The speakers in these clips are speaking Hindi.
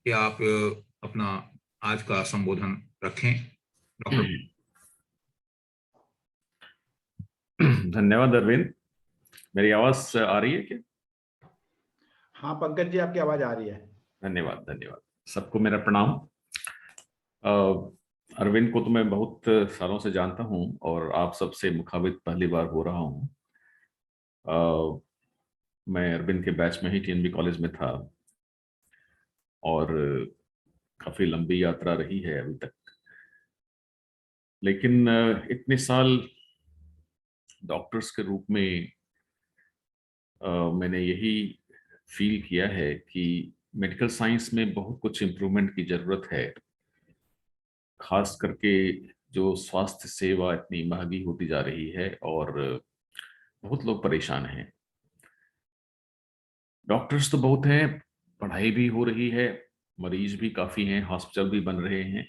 कि आप अपना आज का संबोधन रखें डॉक्टर। धन्यवाद अरविंद। मेरी आवाज आ रही है क्या? हाँ पंकज जी, आपकी आवाज आ रही है। धन्यवाद धन्यवाद। सबको मेरा प्रणाम। अरविंद को तो मैं बहुत सालों से जानता हूं और आप सबसे मुखातिब पहली बार हो रहा हूं। मैं अरविंद के बैच में ही टीएनबी कॉलेज में था और काफी लंबी यात्रा रही है अभी तक। लेकिन इतने साल डॉक्टर्स के रूप में मैंने यही फील किया है कि मेडिकल साइंस में बहुत कुछ इम्प्रूवमेंट की जरूरत है। खास करके जो स्वास्थ्य सेवा इतनी महंगी होती जा रही है और बहुत लोग परेशान हैं। डॉक्टर्स तो बहुत हैं, पढ़ाई भी हो रही है, मरीज भी काफी हैं, हॉस्पिटल भी बन रहे हैं,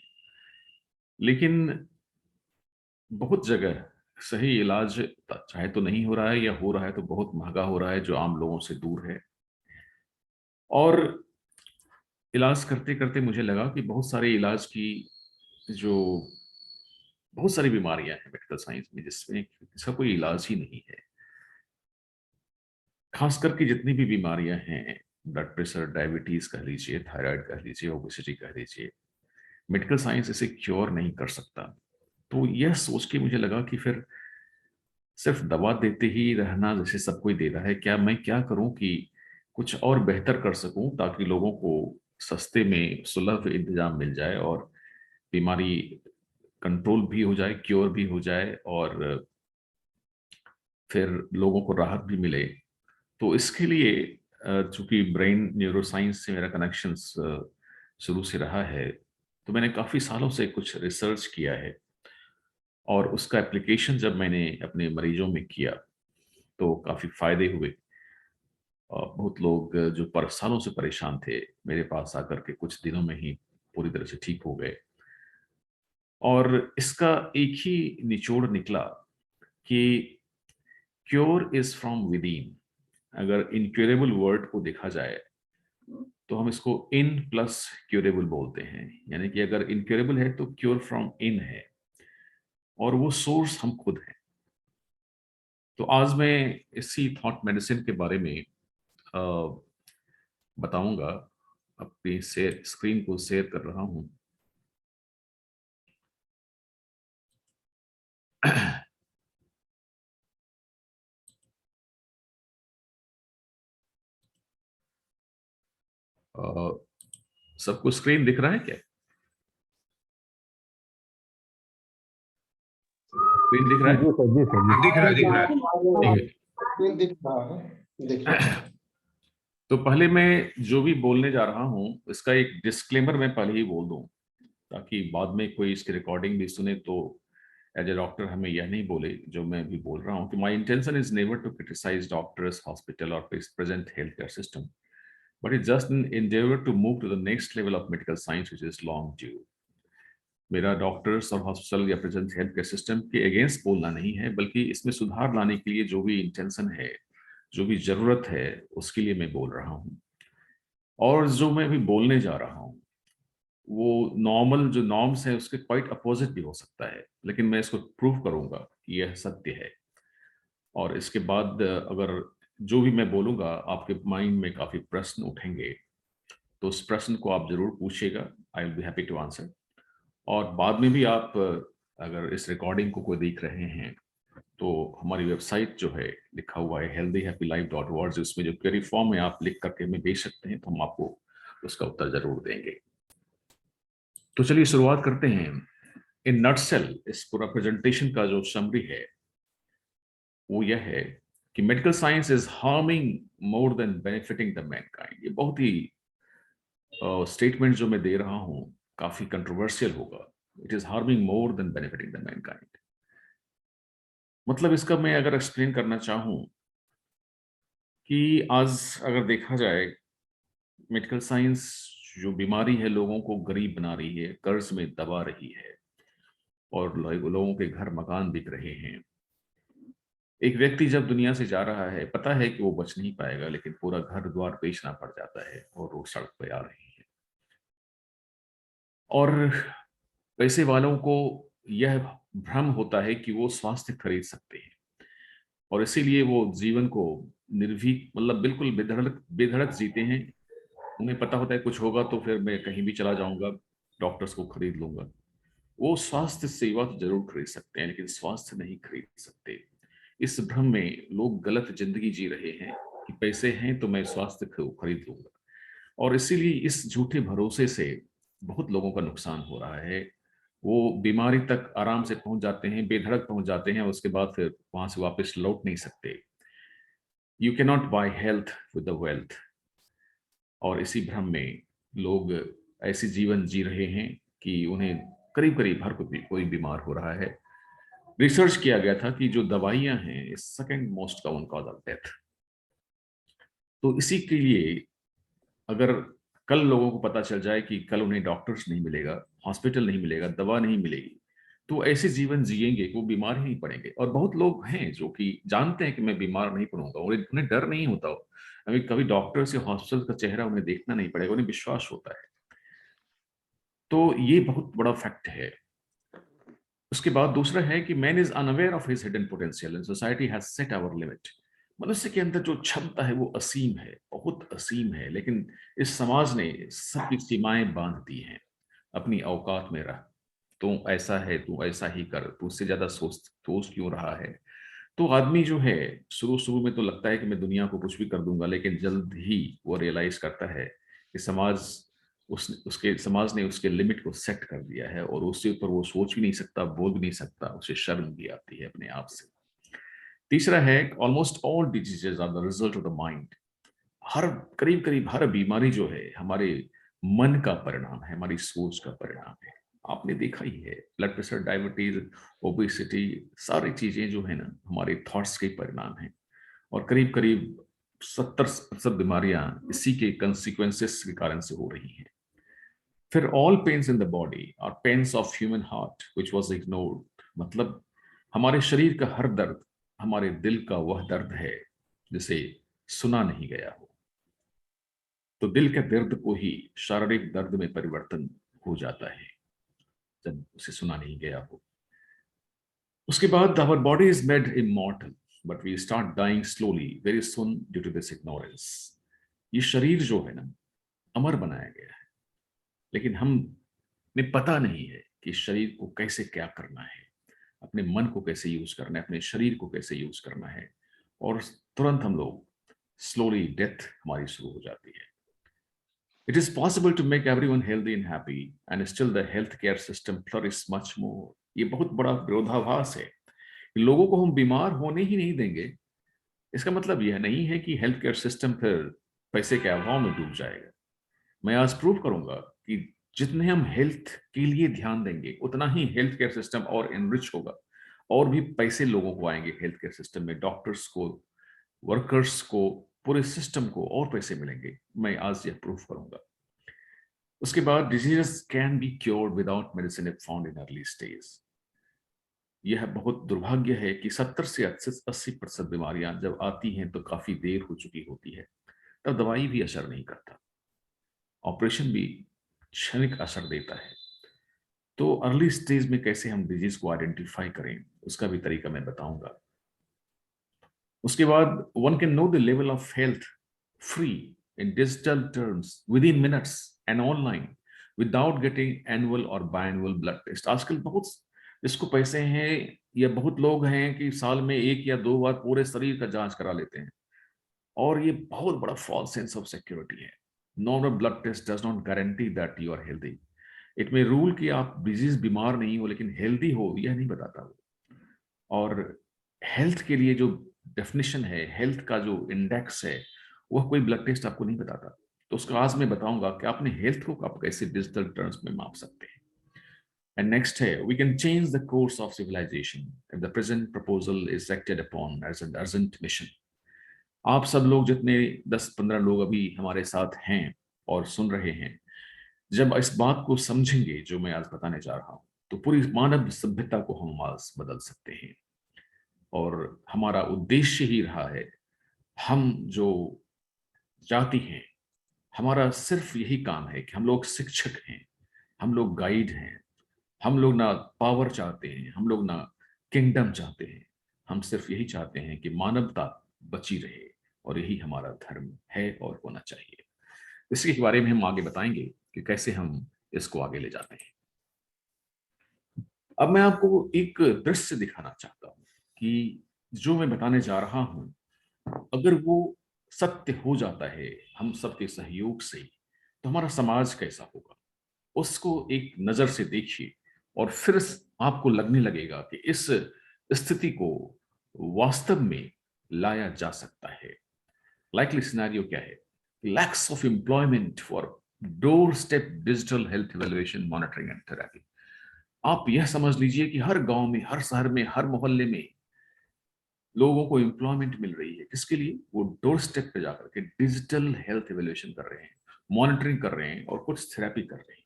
लेकिन बहुत जगह सही इलाज चाहे तो नहीं हो रहा है या हो रहा है तो बहुत महंगा हो रहा है, जो आम लोगों से दूर है। और इलाज करते करते मुझे लगा कि बहुत सारे इलाज की जो बहुत सारी बीमारियां हैं मेडिकल साइंस में जिसमें इसका कोई इलाज ही नहीं है। खास करके जितनी भी बीमारियां हैं, ब्लड प्रेशर, डायबिटीज कह लीजिए, थायराइड कह लीजिए, ओबेसिटी कह लीजिए, मेडिकल साइंस इसे क्योर नहीं कर सकता। तो यह सोच के मुझे लगा कि फिर सिर्फ दवा देते ही रहना जैसे सब कोई दे रहा है, क्या मैं क्या करूं कि कुछ और बेहतर कर सकूं ताकि लोगों को सस्ते में सुलभ इंतजाम मिल जाए और बीमारी कंट्रोल भी हो जाए, क्योर भी हो जाए और फिर लोगों को राहत भी मिले। तो इसके लिए चूंकि ब्रेन न्यूरोसाइंस से मेरा कनेक्शन शुरू से रहा है, तो मैंने काफी सालों से कुछ रिसर्च किया है और उसका एप्लीकेशन जब मैंने अपने मरीजों में किया तो काफी फायदे हुए। बहुत लोग जो सालों से परेशान थे मेरे पास आकर के कुछ दिनों में ही पूरी तरह से ठीक हो गए। और इसका एक ही निचोड़ निकला कि cure is from with in. अगर इनक्यूरेबल वर्ड को देखा जाए तो हम इसको इन प्लस क्यूरेबल बोलते हैं, यानी कि अगर इनक्यूरेबल है तो क्योर फ्रॉम इन है और वो सोर्स हम खुद हैं। तो आज मैं इसी थॉट मेडिसिन के बारे में अ, बताऊंगा। अपनी स्क्रीन को शेयर कर रहा हूं। सबको स्क्रीन दिख रहा है क्या? स्क्रीन दिख रहा है? दिख रहा है, दिख रहा है। दिख रहा है, देखिए। तो पहले मैं जो भी बोलने जा रहा हूं इसका एक डिस्क्लेमर मैं पहले ही बोल दूं, ताकि बाद में कोई इसकी रिकॉर्डिंग भी सुने तो एज ए डॉक्टर हमें यह नहीं बोले जो मैं भी बोल रहा हूं कि my intention is never to criticise doctors, hospital और present health care system, but it just an endeavor to move to the next level of medical science which is long due. मेरा डॉक्टर्स और हॉस्पिटल या प्रेजेंट हेल्थ केयर सिस्टम के अगेंस्ट बोलना नहीं है, बल्कि इसमें सुधार लाने के लिए जो भी इंटेंशन है, जो भी जरूरत है, उसके लिए मैं बोल रहा हूँ। और जो मैं अभी बोलने जा रहा हूँ वो नॉर्मल जो नॉर्म्स है उसके क्वाइट अपोजिट भी हो सकता है, लेकिन मैं इसको प्रूव करूंगा कि यह सत्य है। और इसके बाद अगर जो भी मैं बोलूंगा आपके माइंड में काफी प्रश्न उठेंगे तो उस प्रश्न को आप जरूर पूछिएगा। I will be happy to answer. और बाद में भी आप अगर इस रिकॉर्डिंग को कोई देख रहे हैं तो हमारी वेबसाइट जो है लिखा हुआ है healthyhappylife.org, उसमें जो क्वेरी फॉर्म है आप लिख करके हमें भेज सकते हैं, तो हम आपको उसका उत्तर जरूर देंगे। तो चलिए शुरुआत करते हैं। इन नटसेल इस पूरा प्रेजेंटेशन का जो समरी है वो यह है कि medical science is harming more than benefiting the Mankind. ये बहुत ही स्टेटमेंट जो मैं दे रहा हूं काफी कंट्रोवर्शियल होगा। It is harming more than benefiting the Mankind. मतलब इसका मैं अगर एक्सप्लेन करना चाहूं कि आज अगर देखा जाए मेडिकल साइंस जो बीमारी है लोगों को गरीब बना रही है, कर्ज में दबा रही है और लोगों के घर मकान बिक रहे हैं। एक व्यक्ति जब दुनिया से जा रहा है पता है कि वो बच नहीं पाएगा, लेकिन पूरा घर द्वार बेचना पड़ जाता है और वो सड़क पर आ रही है। और पैसे वालों को यह भ्रम होता है कि वो स्वास्थ्य खरीद सकते हैं, और इसीलिए वो जीवन को निर्भीक, मतलब बिल्कुल बेधड़क बेधड़क जीते हैं। उन्हें पता होता है कुछ होगा तो फिर मैं कहीं भी चला जाऊंगा, डॉक्टर्स को खरीद लूंगा। वो स्वास्थ्य सेवा तो जरूर खरीद सकते हैं, लेकिन स्वास्थ्य नहीं खरीद सकते। इस भ्रम में लोग गलत जिंदगी जी रहे हैं कि पैसे हैं तो मैं स्वास्थ्य खरीद लूंगा, और इसीलिए इस झूठे भरोसे से बहुत लोगों का नुकसान हो रहा है। वो बीमारी तक आराम से पहुंच जाते हैं, बेधड़क पहुंच जाते हैं, और उसके बाद फिर वहां से वापस लौट नहीं सकते। You can not by health with the wealth. और इसी भ्रम में लोग ऐसे जीवन जी रहे हैं कि उन्हें करीब करीब हर कोई बीमार हो रहा है। रिसर्च किया गया था कि जो दवाइयां हैं, second most common cause of death. तो इसी के लिए अगर कल लोगों को पता चल जाए कि कल उन्हें डॉक्टर्स नहीं मिलेगा, हॉस्पिटल नहीं मिलेगा, दवा नहीं मिलेगी, तो ऐसे जीवन जिएंगे कि वो बीमार ही नहीं पड़ेंगे। और बहुत लोग हैं जो कि जानते हैं कि मैं बीमार नहीं पड़ूंगा, और उन्हें डर नहीं होता हो, अभी कभी डॉक्टर्स या हॉस्पिटल का चेहरा उन्हें देखना नहीं पड़ेगा, उन्हें विश्वास होता है। तो ये बहुत बड़ा फैक्ट है। उसके बाद दूसरा है कि man is unaware of his hidden potential and society has set our limit. मनुष्य के अंदर जो क्षमता है वो असीम है, बहुत असीम है, लेकिन इस समाज ने सबकी सीमाएं बांध दी हैं। अपनी औकात में रह, तू ऐसा है, तू ऐसा ही कर, तू उससे ज्यादा सोच क्यों रहा है। तो आदमी जो है, शुरू शुरू में तो लगता है कि मैं दुनिया को कुछ भी कर दूंगा, लेकिन जल्द ही वो रियलाइज करता है कि समाज ने उसके लिमिट को सेट कर दिया है, और उससे ऊपर वो सोच भी नहीं सकता, बोल भी नहीं सकता, उसे शर्म भी आती है अपने आप से। तीसरा है, almost all diseases are the result of the mind. हर करीब करीब हर बीमारी जो है हमारे मन का परिणाम है, हमारी सोच का परिणाम है। आपने देखा ही है, ब्लड प्रेशर, डायबिटीज, ओबेसिटी, सारी चीजें जो है ना, हमारे थॉट्स के परिणाम है। और करीब करीब 70% बीमारियां इसी के कंसिक्वेंसेस के कारण से हो रही हैं। फिर all pains in the body are pains of human heart which was ignored. मतलब हमारे शरीर का हर दर्द हमारे दिल का वह दर्द है जिसे सुना नहीं गया हो। तो दिल के दर्द को ही शारीरिक दर्द में परिवर्तन हो जाता है जब उसे सुना नहीं गया हो। उसके बाद our body is made immortal but we start dying slowly very soon due to this ignorance. ये शरीर जो है ना, अमर बनाया गया है, लेकिन हमें पता नहीं है कि शरीर को कैसे क्या करना है, अपने मन को कैसे यूज करना है, अपने शरीर को कैसे यूज करना है, और तुरंत हम लोग स्लोली डेथ हमारी शुरू हो जाती है। It is possible to make everyone healthy and happy and still the healthcare system flourish much more. ये बहुत बड़ा विरोधाभास है। लोगों को हम बीमार होने ही नहीं देंगे, इसका मतलब यह नहीं है कि हेल्थ केयर सिस्टम फिर पैसे के अभाव में डूब जाएगा। मैं आज प्रूव करूंगा कि जितने हम हेल्थ के लिए ध्यान देंगे उतना ही हेल्थ केयर सिस्टम और एनरिच होगा, और भी पैसे लोगों को आएंगे हेल्थ केयर सिस्टम में, डॉक्टर्स को, वर्कर्स को, पूरे सिस्टम को और पैसे मिलेंगे। मैं आज यह प्रूफ करूंगा। उसके बाद diseases can be cured without medicine if found in early stage. यह बहुत दुर्भाग्य है कि 70 से 80% बीमारियां जब आती हैं तो काफी देर हो चुकी होती है, तब दवाई भी असर नहीं करता, ऑपरेशन भी क्षणिक असर देता है। तो अर्ली स्टेज में कैसे हम डिजीज को आइडेंटिफाई करें, उसका भी तरीका मैं बताऊंगा। उसके बाद one can know the level of health free in digital terms with in minutes and online without getting annual और बायनुअल ब्लड टेस्ट। आजकल बहुत जिसको पैसे हैं, या बहुत लोग हैं कि साल में 1 या 2 बार पूरे शरीर का जांच करा लेते हैं, और ये बहुत बड़ा फॉल्स सेंस ऑफ सिक्योरिटी है। Normal blood test does not guarantee that you are healthy. It may rule कि आप डिजीज बीमार नहीं हो लेकिन हेल्दी हो, यह नहीं बताता वो। और हेल्थ के लिए जो डेफिनेशन है, हेल्थ का जो इंडेक्स है, वह कोई ब्लड टेस्ट आपको नहीं बताता। तो उसका आज मैं बताऊंगा कि अपने हेल्थ को आप कैसे डिजिटल टर्म्स में माप सकते हैं। एंड नेक्स्ट है, we can change the course of civilisation if the present proposal is acted upon as an urgent mission. आप सब लोग जितने 10-15 लोग अभी हमारे साथ हैं और सुन रहे हैं, जब इस बात को समझेंगे जो मैं आज बताने जा रहा हूं, तो पूरी मानव सभ्यता को हम आज बदल सकते हैं। और हमारा उद्देश्य ही रहा है, हम जो जाति हैं, हमारा सिर्फ यही काम है कि हम लोग शिक्षक हैं, हम लोग गाइड हैं, हम लोग ना पावर चाहते हैं, हम लोग ना किंगडम चाहते हैं, हम सिर्फ यही चाहते हैं कि मानवता बची रहे, और यही हमारा धर्म है और होना चाहिए। इसी के बारे में हम आगे बताएंगे कि कैसे हम इसको आगे ले जाते हैं। अब मैं आपको एक दृश्य दिखाना चाहता हूं कि जो मैं बताने जा रहा हूं, अगर वो सत्य हो जाता है हम सबके सहयोग से, तो हमारा समाज कैसा होगा, उसको एक नजर से देखिए और फिर आपको लगने लगेगा कि इस स्थिति को वास्तव में लाया जा सकता है। लाइकली सिनेरियो क्या है? Lakhs of employment for door step digital health evaluation monitoring and therapy. आप यह समझ लीजिए कि हर गांव में, हर शहर में, हर मोहल्ले में लोगों को एम्प्लॉयमेंट मिल रही है। किसके लिए? वो डोर स्टेप पे जाकर के डिजिटल हेल्थ इवैल्यूएशन कर रहे हैं, मॉनिटरिंग कर रहे हैं और कुछ थेरेपी कर रहे हैं।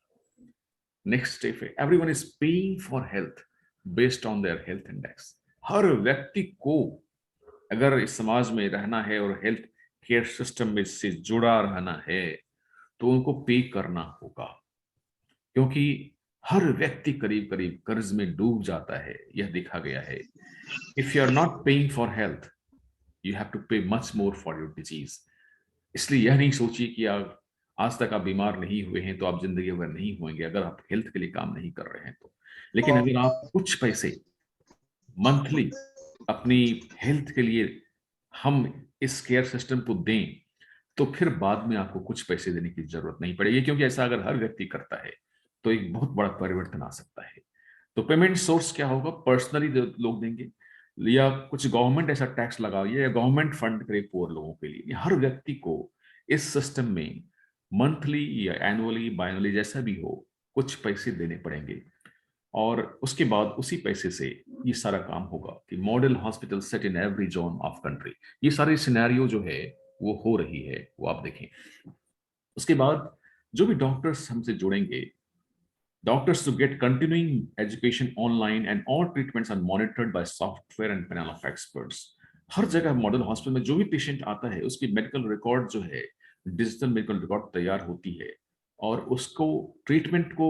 नेक्स्ट स्टेप है everyone is paying for health based on their health index. हर व्यक्ति को अगर इस समाज में रहना है और हेल्थ केयर सिस्टम में से जुड़ा रहना है, तो उनको पे करना होगा, क्योंकि हर व्यक्ति करीब करीब कर्ज में डूब जाता है। यह देखा गया है। If you are not paying for health, you have to pay much more for your disease. इसलिए यह नहीं सोचिए कि आप आज तक आप बीमार नहीं हुए हैं तो आप जिंदगी भर नहीं होंगे, अगर आप हेल्थ के लिए काम नहीं कर रहे हैं तो। लेकिन अगर आप कुछ पैसे मंथली अपनी हेल्थ के लिए हम इस केयर सिस्टम को दें, तो फिर बाद में आपको कुछ पैसे देने की जरूरत नहीं पड़ेगी, क्योंकि ऐसा अगर हर व्यक्ति करता है तो एक बहुत बड़ा परिवर्तन आ सकता है। तो पेमेंट सोर्स क्या होगा? पर्सनली लोग देंगे, या कुछ गवर्नमेंट ऐसा टैक्स लगाइए, या गवर्नमेंट फंड करे पुअर लोगों के लिए। हर व्यक्ति को इस सिस्टम में मंथली या एनुअली, बायनली, जैसा भी हो, कुछ पैसे देने पड़ेंगे। और उसके बाद उसी पैसे से ये सारा काम होगा कि model hospital set in every zone of country. ये सारी सिनेरियो जो है वो हो रही है, वो आप देखें। उसके बाद जो भी डॉक्टर्स हमसे जुड़ेंगे, doctors to get continuing education online and all treatments are monitored by software and panel of experts। हर जगह मॉडल हॉस्पिटल में जो भी पेशेंट आता है उसकी मेडिकल रिकॉर्ड जो है, डिजिटल मेडिकल रिकॉर्ड तैयार होती है, और उसको ट्रीटमेंट को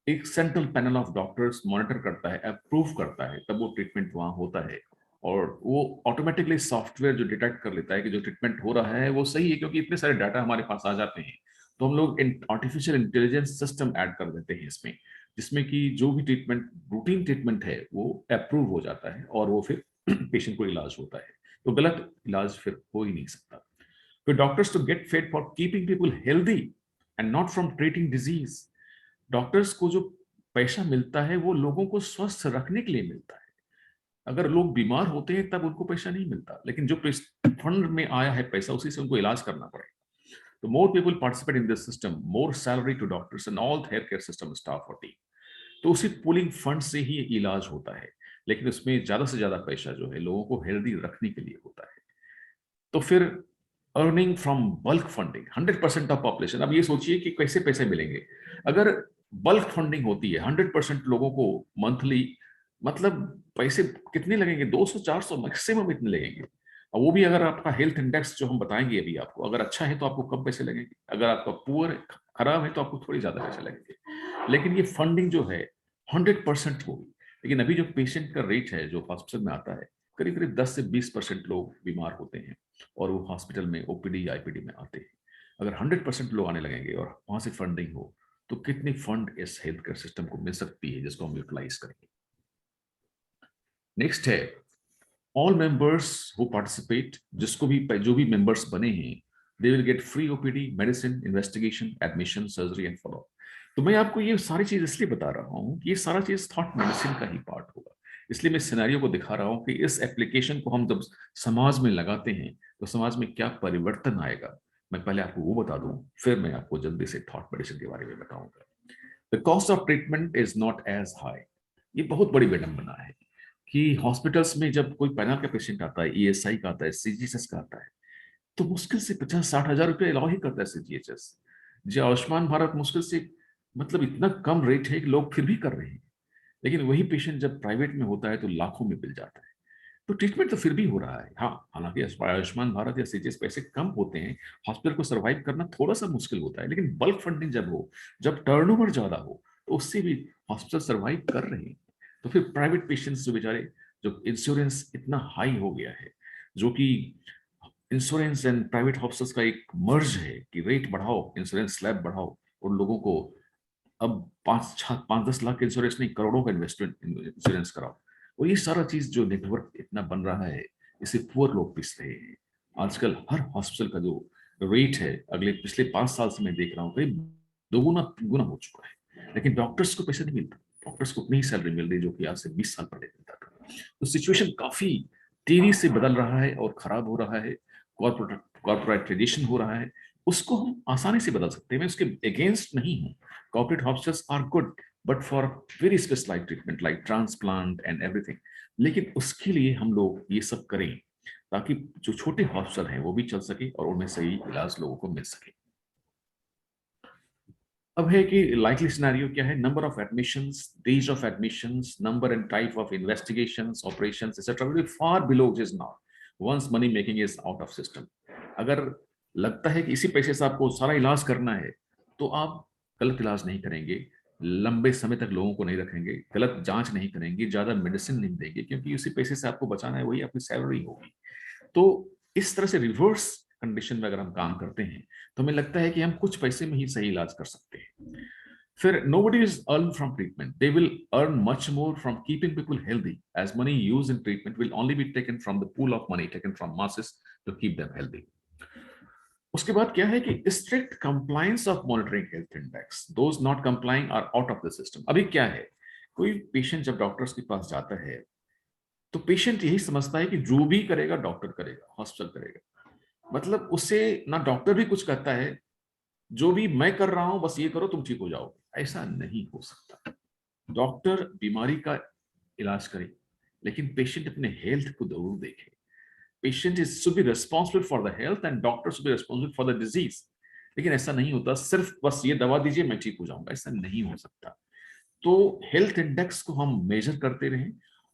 एक central panel of doctors monitor करता है, अप्रूव करता है, तब वो ट्रीटमेंट वहां होता है। और वो ऑटोमेटिकली सॉफ्टवेयर जो डिटेक्ट कर लेता है कि जो ट्रीटमेंट हो रहा है वो सही है, क्योंकि इतने सारे डाटा हमारे पास आ जाते हैं। तो हम लोग आर्टिफिशियल इंटेलिजेंस सिस्टम ऐड कर देते हैं इसमें, जिसमें कि जो भी ट्रीटमेंट, रूटीन ट्रीटमेंट है, वो अप्रूव हो जाता है और वो फिर पेशेंट को इलाज होता है। तो गलत इलाज फिर हो ही नहीं सकता। फिर doctors to get paid for keeping people healthy and not from treating disease. Doctors को जो पैसा मिलता है वो लोगों को स्वस्थ रखने के लिए मिलता है। अगर लोग बीमार होते हैं तब उनको पैसा नहीं मिलता, लेकिन जो फंड में आया है पैसा, उसी से उनको इलाज करना पड़ेगा। The more people participate in this system, more salary to doctors and all healthcare system staff or team। तो उसी पूलिंग फंड से ही इलाज होता है, लेकिन उसमें ज्यादा से ज्यादा पैसा जो है लोगों को हेल्दी रखने के लिए होता है। तो फिर earning from bulk funding 100% of population. अब ये सोचिए कि कैसे पैसे मिलेंगे। अगर बल्क फंडिंग होती है 100% लोगों को मंथली, मतलब पैसे कितने लगेंगे? 200-400 मैक्सिमम इतने लगेंगे। और वो भी अगर आपका हेल्थ इंडेक्स जो हम बताएंगे अभी आपको, अगर अच्छा है तो आपको कम पैसे लगेंगे, अगर आपका पुअर खराब है तो आपको थोड़ी ज्यादा पैसे लगेंगे। लेकिन ये फंडिंग जो है 100% होगी। लेकिन अभी जो पेशेंट का रेट है जो हॉस्पिटल में आता है, करीब करीब 10 से 20% लोग बीमार होते हैं और वो हॉस्पिटल में ओपीडी आईपीडी में आते हैं। अगर 100% लोग आने लगेंगे और वहां से फंडिंग हो, तो कितनी फंड इस हेल्थ केयर सिस्टम को मिल सकती है जिसको हम यूटिलाइज करेंगे। नेक्स्ट है ऑल मेंबर्स हु पार्टिसिपेट। जिसको भी जो भी मेंबर्स बने हैं, they will get free OPD, medicine, investigation, admission, surgery and follow. तो मैं आपको ये सारी चीज इसलिए बता रहा हूँ कि ये सारा चीज थॉट मेडिसिन का ही पार्ट होगा। इसलिए मैं सिनेरियो को दिखा रहा हूँ कि इस एप्लीकेशन को हम जब समाज में लगाते हैं तो समाज में क्या परिवर्तन आएगा। मैं पहले आपको वो बता दूं, फिर मैं आपको जल्दी से थॉट मेडिसिन के बारे में बताऊंगा। The cost of treatment is not as high. ये बहुत बड़ी विडंबना है कि हॉस्पिटल्स में जब कोई पैनल का पेशेंट आता है, ईएसआई का आता है, सीजीएचएस का आता है, तो मुश्किल से 50-60 हजार रुपये अलाउ ही करता है सीजीएचएस। जो आयुष्मान भारत मुश्किल से, मतलब इतना कम रेट है कि लोग फिर भी कर रहे हैं। लेकिन वही पेशेंट जब प्राइवेट में होता है तो लाखों में मिल जाता है। तो ट्रीटमेंट तो फिर भी हो रहा है। हाँ, हालांकि आयुष्मान भारत या सीजीएस पैसे कम होते हैं, हॉस्पिटल को सर्वाइव करना थोड़ा सा मुश्किल होता है। लेकिन बल्क फंडिंग जब हो, जब टर्नओवर ज्यादा हो, तो उससे भी हॉस्पिटल सर्वाइव कर रहे हैं। तो फिर प्राइवेट पेशेंट्स जो बेचारे, जो इंश्योरेंस इतना हाई हो गया है, जो कि इंश्योरेंस एंड प्राइवेट हॉस्पिटल्स का एक मर्ज है कि रेट बढ़ाओ, इंश्योरेंस स्लैब बढ़ाओ, और लोगों को अब 5-10 लाख के इंश्योरेंस नहीं, करोड़ों का इन्वेस्टमेंट इंश्योरेंस कराओ। और ये सारा चीज जो नेटवर्क इतना बन रहा है, इसे पुअर लोग पिस रहे हैं। आजकल हर हॉस्पिटल का जो रेट है, अगले पिछले 5 साल से मैं देख रहा हूँ, करीब दोगुना तिगुना हो चुका है। लेकिन डॉक्टर्स को पैसे नहीं मिलता, डॉक्टर्स को उतनी ही सैलरी मिल रही जो कि आज से 20 साल पहले मिलता था। तो सिचुएशन काफी तेजी से बदल रहा है और खराब हो रहा है, कॉर्पोरेटाइजेशन हो रहा है। उसको हम आसानी से बदल सकते हैं, मैं उसके अगेंस्ट नहीं हूँ। Corporate hospitals are good, but for very specialised treatment like transplant and everything. लेकिन उसके लिए हम लोग ये सब करें ताकि जो छोटे हॉस्पिटल हैं वो भी चल सके और उनमें सही इलाज लोगों को मिल सके। अब है कि लाइकली सिनेरियो क्या है, number of admissions, days of admissions, number and type of investigations, operations etcetera will be far below which is now once money making is out of system. अगर लगता है कि इसी पैसे से आपको सारा इलाज करना है, तो आप गलत इलाज नहीं करेंगे, लंबे समय तक लोगों को नहीं रखेंगे, गलत जांच नहीं करेंगे, ज्यादा मेडिसिन नहीं देंगे, क्योंकि उसी पैसे से आपको बचाना है, वही आपकी सैलरी होगी। तो इस तरह से रिवर्स कंडीशन में अगर हम काम करते हैं, तो हमें लगता है कि हम कुछ पैसे में ही सही इलाज कर सकते हैं। फिर nobody is earn from treatment, they will earn much more from keeping people healthy, as money used in treatment will only be taken from the pool of money taken from masses to keep them healthy. उसके बाद क्या है कि strict compliance of monitoring health index, those not complying are out of the system. अभी क्या है, कोई पेशेंट जब डॉक्टर्स के पास जाता है तो पेशेंट यही समझता है कि जो भी करेगा डॉक्टर करेगा, हॉस्पिटल करेगा। मतलब उससे ना डॉक्टर भी कुछ कहता है, जो भी मैं कर रहा हूं बस ये करो तुम ठीक हो जाओगे, ऐसा नहीं हो सकता। डॉक्टर बीमारी का इलाज करे, लेकिन पेशेंट अपने हेल्थ को जरूर देखे। Patient is should be responsible for the health and doctor should be responsible for the disease. लेकिन ऐसा नहीं होता सिर्फ बस ये दवा दीजिए मैं ठीक हो जाऊंगा, ऐसा नहीं हो सकता। तो हेल्थ इंडेक्स को हम मेजर करते रहें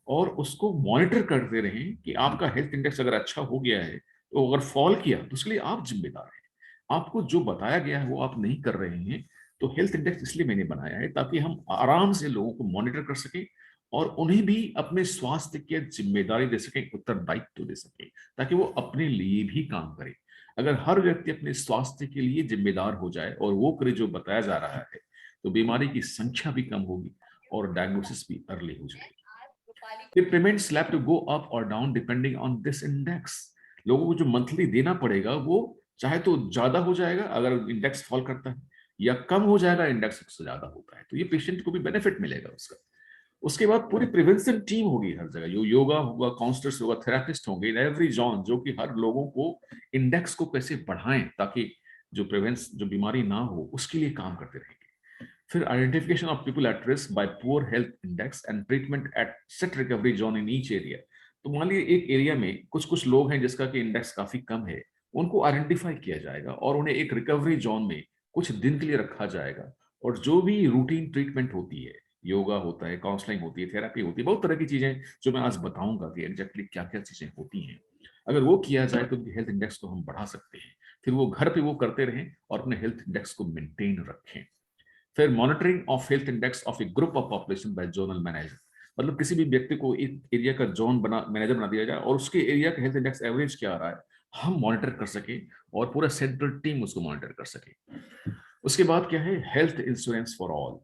और उसको मॉनिटर करते रहें कि आपका हेल्थ इंडेक्स अगर अच्छा हो गया है, तो अगर फॉल किया तो उसके लिए आप जिम्मेदार हैं। आपको जो बताया गया है वो आप नहीं कर रहे हैं, तो हेल्थ इंडेक्स इसलिए मैंने बनाया है ताकि हम आराम से लोगों को मॉनिटर कर सकें और उन्हें भी अपने स्वास्थ्य की जिम्मेदारी दे सकें, उत्तरदायित्व दे सकें, ताकि वो अपने लिए भी काम करें। अगर हर व्यक्ति अपने स्वास्थ्य के लिए जिम्मेदार हो जाए और वो करे जो बताया जा रहा है, तो बीमारी की संख्या भी कम होगी और डायग्नोसिस भी अर्ली हो जाएगी। Payment slab to go up और down depending on this index. लोगों को जो मंथली देना पड़ेगा वो चाहे तो ज्यादा हो जाएगा अगर इंडेक्स फॉल करता है, या कम हो जाएगा इंडेक्स से ज्यादा होता है, तो ये पेशेंट को भी बेनिफिट मिलेगा उसका। उसके बाद पूरी प्रिवेंशन टीम होगी हर जगह, जो योगा होगा, काउंसलर्स होगा, थेरापिस्ट होंगे इन एवरी जोन, जो कि हर लोगों को इंडेक्स को कैसे बढ़ाएं ताकि जो बीमारी ना हो उसके लिए काम करते रहेंगे। फिर identification of people at risk bye poor health index and treatment at set recovery zone in each area. तो मान लीजिए एक एरिया में कुछ कुछ लोग हैं जिसका कि इंडेक्स काफी कम है, उनको आइडेंटिफाई किया जाएगा और उन्हें एक रिकवरी जोन में कुछ दिन के लिए रखा जाएगा। और जो भी रूटीन ट्रीटमेंट होती है, योगा होता है, काउंसलिंग होती है, थेरेपी होती है, बहुत तरह की चीजें जो मैं आज बताऊंगा कि एग्जैक्टली क्या क्या चीजें होती हैं, अगर वो किया जाए तो हेल्थ इंडेक्स को हम बढ़ा सकते हैं। फिर वो घर पे वो करते रहें और अपने हेल्थ इंडेक्स को मेंटेन रखें। फिर monitoring of health index of A group of population bye zonal manager, मतलब किसी भी व्यक्ति को एक एरिया का जोन मैनेजर बना दिया जाए और उसके एरिया का हेल्थ इंडेक्स एवरेज क्या आ रहा है हम मॉनिटर कर सके और पूरा सेंट्रल टीम उसको मॉनिटर कर सके। उसके बाद क्या है, health insurance for all.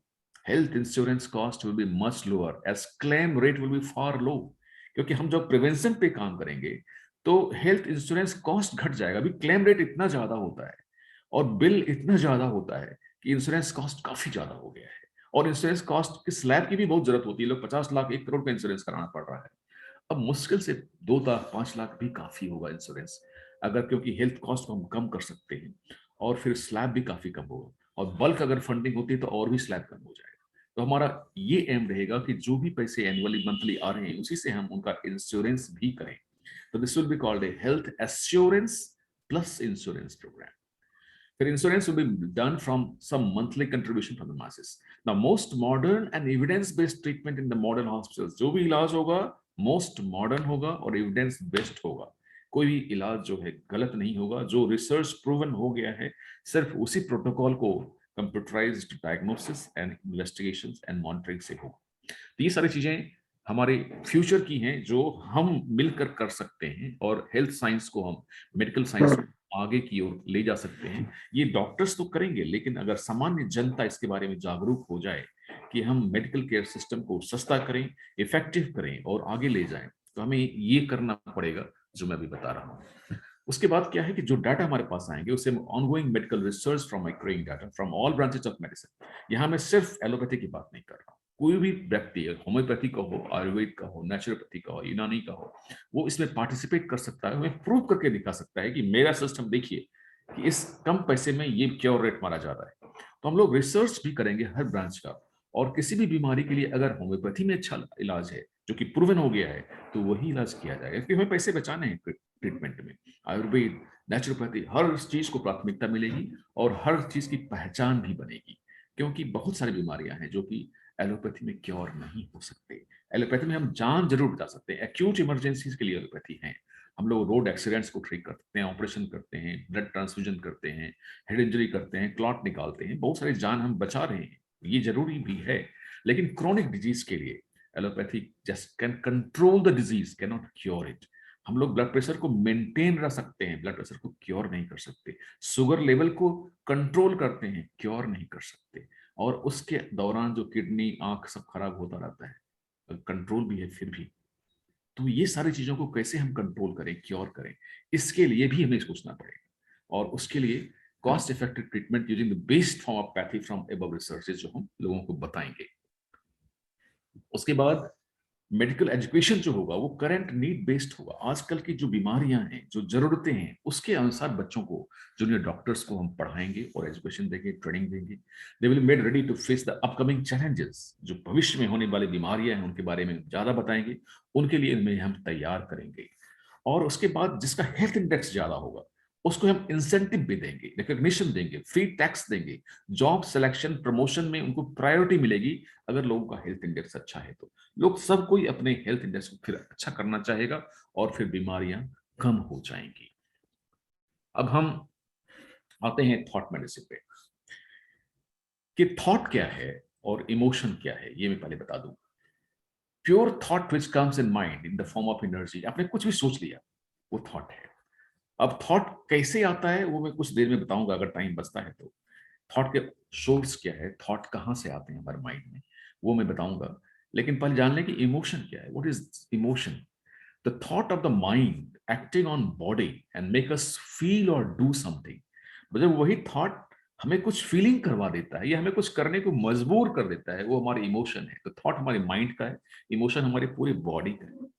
Health insurance cost will be much lower as claim rate will be far low, क्योंकि हम जब प्रिवेंशन पे काम करेंगे तो हेल्थ इंश्योरेंस कॉस्ट घट जाएगा। अभी क्लेम रेट इतना ज्यादा होता है और बिल इतना ज्यादा होता है कि इंश्योरेंस कॉस्ट काफी ज्यादा हो गया है, और इंश्योरेंस कॉस्ट की स्लैब की भी बहुत जरूरत होती है। लोग 50 लाख 1 करोड़ का इंश्योरेंस कराना पड़ रहा है। अब मुश्किल से 2 लाख 5 लाख भी काफी होगा इंश्योरेंस, अगर क्योंकि हेल्थ कॉस्ट को हम कम कर सकते हैं और फिर स्लैब भी काफी कम होगा, और बल्क अगर फंडिंग होती है तो और भी स्लैब कम हो जाएगा। तो हमारा ये एम रहेगा कि जो भी पैसे एनुअली मंथली आ रहे हैं उसी से हम उनका इंश्योरेंस भी करें। तो this will be called a health assurance plus insurance programme. Their insurance will be done from some monthly contribution from the masses. Now, most modern and evidence-based treatment in the modern hospitals, जो भी इलाज होगा most modern होगा और evidence-based होगा। कोई भी इलाज जो है गलत नहीं होगा, जो रिसर्च प्रूवन हो गया है सिर्फ उसी प्रोटोकॉल को computerised diagnosis and investigations and monitoring से होगा। तो ये सारी चीजें हमारे फ्यूचर की हैं जो हम मिलकर कर सकते हैं और हेल्थ साइंस को हम मेडिकल साइंस को आगे की ओर ले जा सकते हैं। ये डॉक्टर्स तो करेंगे, लेकिन अगर सामान्य जनता इसके बारे में जागरूक हो जाए कि हम मेडिकल केयर सिस्टम को सस्ता करें, इफेक्टिव करें और आगे ले जाएं, तो हमें ये करना पड़ेगा जो मैं अभी बता रहा हूँ। उसके बाद क्या है कि जो डाटा हमारे पास आएंगे उसे ongoing medical research from acquiring data from all branches of medicine. यहाँ मैं सिर्फ एलोपैथी की बात नहीं कर रहा हूँ, कोई भी व्यक्ति होम्योपैथी का हो, आयुर्वेद का हो, नेचुरोपैथी का हो, यूनानी का हो, वो इसमें पार्टिसिपेट कर सकता है, हमें प्रूव करके दिखा सकता है कि मेरा सिस्टम देखिए कि इस कम पैसे में ये क्योर रेट मारा जा रहा है। तो हम लोग रिसर्च भी करेंगे हर ब्रांच का, और किसी भी बीमारी के लिए अगर होम्योपैथी में अच्छा इलाज है जो कि प्रूवन हो गया है तो वही इलाज किया जाएगा, क्योंकि हमें पैसे बचाने हैं ट्रीटमेंट में। आयुर्वेद, नेचुरोपैथी, हर चीज को प्राथमिकता मिलेगी और हर चीज की पहचान भी बनेगी, क्योंकि बहुत सारी बीमारियां हैं जो कि एलोपैथी में क्योर नहीं हो सकते। एलोपैथी में हम जान जरूर बचा सकते हैं, एक्यूट इमरजेंसीज के लिए एलोपैथी है। हम लोग रोड एक्सीडेंट्स को ट्रीट करते हैं, ऑपरेशन करते हैं, ब्लड ट्रांसफ्यूजन करते हैं, हेड इंजरी करते हैं, क्लॉट निकालते हैं, बहुत सारी जान हम बचा रहे हैं, ये जरूरी भी है। लेकिन क्रोनिक डिजीज के लिए allopathy just can control the disease, can not cure it. हम लोग ब्लड प्रेशर को मेंटेन रख सकते हैं, ब्लड प्रेशर को क्योर नहीं कर सकते। शुगर लेवल को कंट्रोल करते हैं, क्योर नहीं कर सकते। और उसके दौरान जो किडनी, आंख सब खराब होता रहता है, कंट्रोल भी है फिर भी। तो ये सारी चीजों को कैसे हम कंट्रोल करें, क्योर करें, इसके लिए भी हमें सोचना पड़ेगा। और उसके लिए cost effective treatment using the best form of pathy from above researches जो हम लोगों को बताएंगे। उसके बाद मेडिकल एजुकेशन जो होगा वो करंट नीड बेस्ड होगा। आजकल की जो बीमारियां हैं, जो जरूरतें हैं, उसके अनुसार बच्चों को, जूनियर डॉक्टर्स को हम पढ़ाएंगे और एजुकेशन देंगे, ट्रेनिंग देंगे। They will made ready to face the upcoming challenges. जो भविष्य में होने वाली बीमारियां हैं उनके बारे में ज्यादा बताएंगे, उनके लिए इनमें हम तैयार करेंगे। और उसके बाद जिसका हेल्थ इंडेक्स ज्यादा होगा उसको हम इंसेंटिव भी देंगे, रिकॉग्निशन देंगे, फ्री टैक्स देंगे, जॉब सिलेक्शन प्रमोशन में उनको प्रायोरिटी मिलेगी। अगर लोगों का हेल्थ इंडेक्स अच्छा है तो लोग सब कोई अपने हेल्थ इंडेक्स को फिर अच्छा करना चाहेगा और फिर बीमारियां कम हो जाएंगी। अब हम आते हैं थॉट मेडिसिन पे कि थॉट क्या है और इमोशन क्या है, ये मैं पहले बता दूं। Pure thought which comes in mind in the form of energy. आपने कुछ भी सोच लिया, वो थॉट है। अब थॉट कैसे आता है वो मैं कुछ देर में बताऊंगा अगर टाइम बचता है तो। थॉट के सोर्स क्या है, थॉट कहाँ से आते हैं हमारे माइंड में, वो मैं बताऊंगा। लेकिन पहले जान लें कि इमोशन क्या है। What is emotion? The thought of the mind acting on body and make us feel और डू समथिंग। मतलब वही थॉट हमें कुछ फीलिंग करवा देता है या हमें कुछ करने को मजबूर कर देता है, वो हमारी इमोशन है। तो थॉट हमारे माइंड का है, इमोशन हमारे पूरे बॉडी का है।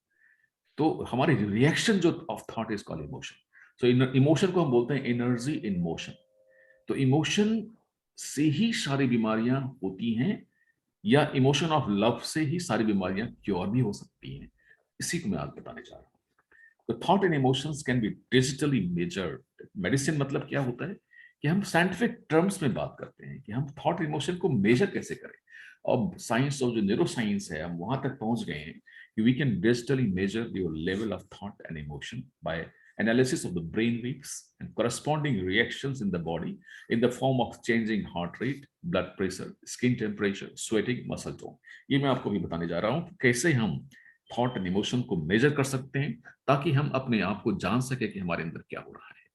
तो हमारे रिएक्शन जो of thought is called emotion. So emotion को हम बोलते हैं एनर्जी इन मोशन। तो इमोशन से ही सारी बीमारियां होती हैं, या इमोशन ऑफ लव से ही सारी बीमारियां क्योर भी हो सकती हैं। इसी को मैं आज बताने जा रहा हूं। तो thought and emotions can be digitally measured. Medicine मतलब क्या होता है कि हम साइंटिफिक टर्म्स में बात करते हैं कि हम थॉट इमोशन को मेजर कैसे करें। अब साइंस और जो न्यूरो साइंस है, हम वहां तक पहुंच गए हैं कि we can digitally measure your level of thought and emotion by analysis of the brain waves and corresponding reactions in the body in the form of changing heart rate, blood pressure, skin temperature, sweating, muscle tone. ये मैं आपको भी बताने जा रहा हूँ कैसे हम थॉट एंड इमोशन को मेजर कर सकते हैं ताकि हम अपने आप को जान सके कि हमारे अंदर क्या हो रहा है।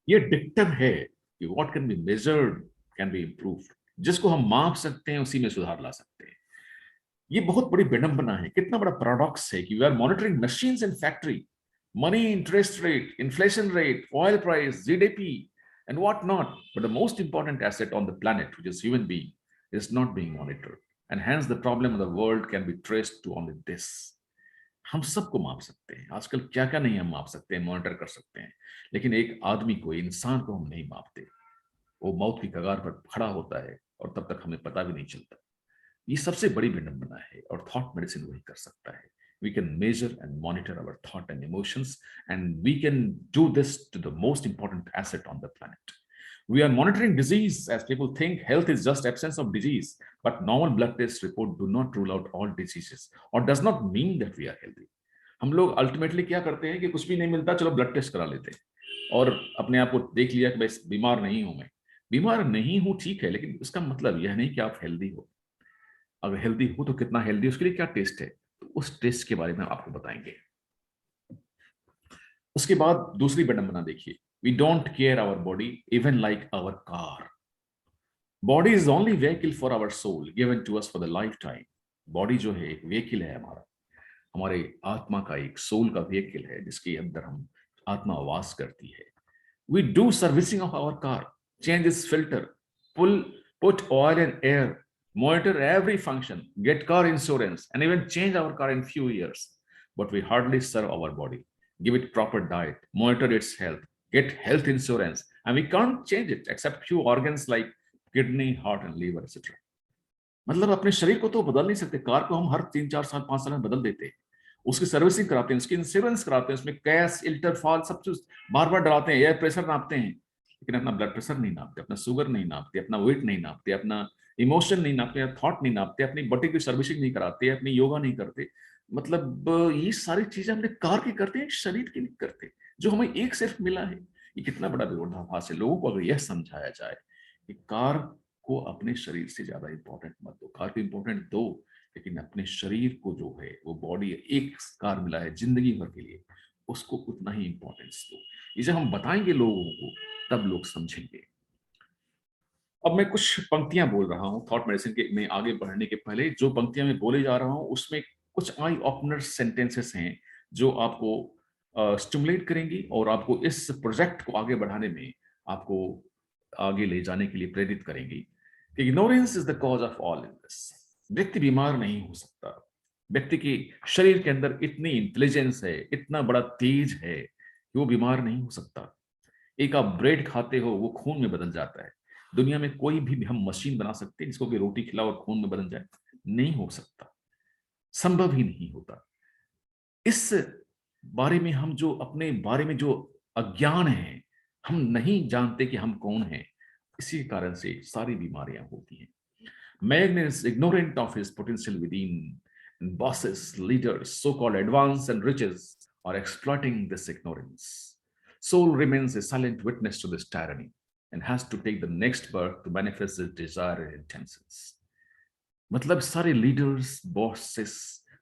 ये डिक्टर है कि what can be measured can be improved. जिसको हम माप सकते हैं उसी में सुधार ला सकते हैं। ये बहुत बड़ी विडंबना है, कितना बड़ा पैराडॉक्स है कि we are monitoring machines in factory, money, interest rate, inflation rate, oil price, GDP and what not, but the most important asset on the planet, which is human being, is not being monitored, and hence the problem of the world can be traced to only this. हम सबको माप सकते हैं, आजकल क्या क्या नहीं हम माप सकते हैं, मॉनिटर कर सकते हैं, लेकिन एक आदमी को, इंसान को हम नहीं मापते। वो मौत की कगार पर खड़ा होता है और तब तक हमें पता भी नहीं चलता। ये सबसे बड़ी विडंबना है और थॉट मेडिसिन वही कर सकता है। We can measure and monitor our thought and emotions, and we can do this to the most important asset on the planet. We are monitoring disease as people think health is just absence of disease, but normal blood test report do not rule out all diseases or does not mean that we are healthy. हम लोग अल्टीमेटली क्या करते हैं कि कुछ भी नहीं मिलता, चलो ब्लड टेस्ट करा लेते हैं और अपने आप को देख लिया कि बस बीमार नहीं हूं मैं। बीमार नहीं हूं ठीक है, लेकिन इसका मतलब यह नहीं कि आप हेल्दी हो। अगर हेल्दी हो तो कितना हेल्दी, उसके लिए क्या टेस्ट है, तो उस टेस्ट के बारे में आपको बताएंगे। उसके बाद दूसरी विडंबना देखिए, we don't care our body even like our car. Body is only vehicle for our soul given to us for the life time. Body जो है एक व्हीकल है हमारा, हमारे आत्मा का एक सोल का व्हीकल है जिसके अंदर हम आत्मा वास करती है। We do servicing of our car, change its filter, put oil and air, monitor every function, get car insurance, and even change our car in few years. But we hardly serve our body, give it proper diet, monitor its health, get health insurance, and we can't change it except few organs like kidney, heart, and liver, etc. मतलब अपने शरीर को तो बदल नहीं सकते, कार को हम हर 3-4 साल 5 साल में बदल देते हैं, उसकी सर्विसिंग कराते हैं, उसकी इंश्योरेंस कराते हैं, उसमें कैश इल्टर फॉल सब कुछ बार बार डलाते हैं, एयर प्रेशर नापते हैं, लेकिन अपना ब्लड प्रेशर नहीं नापते, अपना शुगर नहीं नापते, अपना वेट नहीं नापते, अपना इमोशन नहीं नापते, थॉट नहीं नापते, अपनी बॉडी की सर्विसिंग नहीं कराते, अपनी योगा नहीं करते। मतलब ये सारी चीजें हमने कार की करते हैं, शरीर की नहीं करते, जो हमें एक सिर्फ मिला है। ये कितना बड़ा विरोधाभास है। लोगों को अगर यह समझाया जाए कि कार को अपने शरीर से ज्यादा इंपॉर्टेंट मत दो, कार को इंपॉर्टेंट दो, लेकिन अपने शरीर को जो है वो बॉडी एक कार मिला है जिंदगी भर के लिए, उसको उतना ही इंपॉर्टेंस दो। ये जब हम बताएंगे लोगों को तब लोग समझेंगे। अब मैं कुछ पंक्तियां बोल रहा हूं थॉट मेडिसिन के में आगे बढ़ने के पहले। जो पंक्तियां मैं बोले जा रहा हूं उसमें कुछ आई ओपनर सेंटेंसेस हैं जो आपको स्टिमुलेट करेंगी और आपको इस प्रोजेक्ट को आगे बढ़ाने में आपको आगे ले जाने के लिए प्रेरित करेंगी। Ignorance is the cause of all illness. व्यक्ति बीमार नहीं हो सकता। व्यक्ति के शरीर के अंदर इतनी इंटेलिजेंस है, इतना बड़ा तेज है कि वो बीमार नहीं हो सकता। एक आप ब्रेड खाते हो, वो खून में बदल जाता है। दुनिया में कोई भी हम मशीन बना सकते हैं जिसको कि रोटी खिलाओ और खून में बदल जाए? नहीं हो सकता, संभव ही नहीं होता। इस बारे में हम जो अपने बारे में जो अज्ञान है, हम नहीं जानते कि हम कौन हैं, इसी कारण से सारी बीमारियां होती हैं। Man is ignorant of his potential within, and bosses, leaders, so-called advanced and riches are exploiting this ignorance. Soul remains a silent witness to this tyranny and has to take the next birth to manifest its desire and intentions. मतलब सारे leaders, bosses,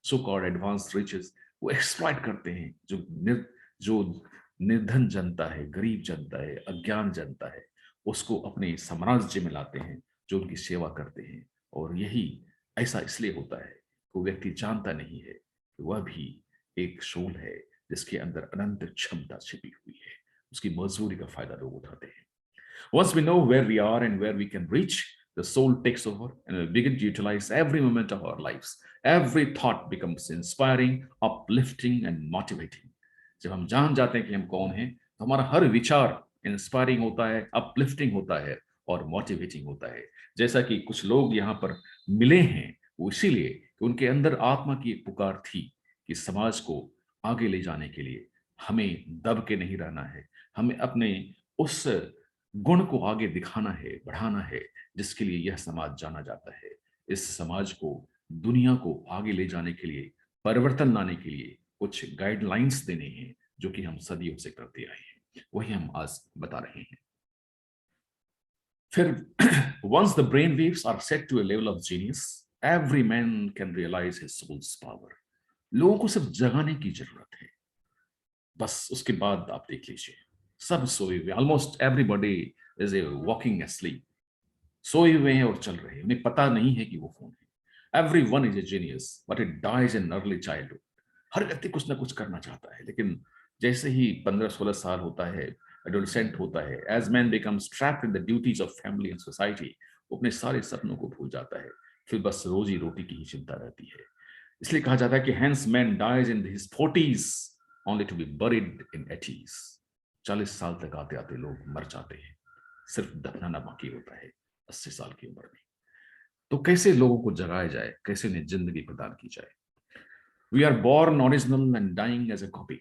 so called advance riches वो एक्सप्लॉइट करते हैं जो निर्धन जनता है, गरीब जनता है, अज्ञान जनता है, उसको अपने साम्राज्य में लाते हैं, जो उनकी सेवा करते हैं। और यही ऐसा इसलिए होता है कि व्यक्ति जानता नहीं है कि वह भी एक सोल है जिसके अंदर अनंत क्षमता छिपी हुई है। उसकी मजबूरी का फायदा लोग उठाते हैं। Once we know where we are and where we can reach, the soul takes over and we begin to utilize every moment of our lives. Every thought becomes inspiring, uplifting and motivating. जब हम जान जाते हैं कि हम कौन हैं, तो हमारा हर विचार इंस्पायरिंग होता है, अपलिफ्टिंग होता है और मोटिवेटिंग होता है। जैसा कि कुछ लोग यहाँ पर मिले हैं, वो इसीलिए कि उनके अंदर आत्मा की एक पुकार थी कि समाज को आगे ले जाने के लिए हमें दब के नहीं रहना है, हमें अपने उस गुण को आगे दिखाना है, बढ़ाना है, जिसके लिए यह समाज जाना जाता है। इस समाज को, दुनिया को आगे ले जाने के लिए, परिवर्तन लाने के लिए कुछ गाइडलाइंस देने हैं जो कि हम सदियों से करते आए हैं, वही हम आज बता रहे हैं। फिर once the brain waves are set to a level of genius, every man can realize his soul's power. लोगों को सिर्फ जगाने की जरूरत है, बस उसके बाद आप देख लीजिए सब सोए हुए, almost everybody is a walking asleep, सोए हुए हैं और चल रहे हैं, उन्हें पता नहीं है कि वो कौन है। Everyone is a genius but it dies in early childhood. हर व्यक्ति कुछ ना कुछ करना चाहता है, लेकिन जैसे ही 15-16 साल होता है, एडोलसेंट होता है, as man becomes trapped in the duties of family and society, वो अपने सारे सपनों को भूल जाता है, फिर बस रोजी रोटी की ही चिंता रहती है। इसलिए कहा जाता है कि hence man dies in his 40s only to be buried in 80s। 40 साल तक आते आते लोग मर जाते हैं, सिर्फ दफनाना बाकी होता है 80 साल की उम्र में। तो कैसे लोगों को जगाया जाए, कैसे उन्हें जिंदगी प्रदान की जाए? We are born original and dying as a copy.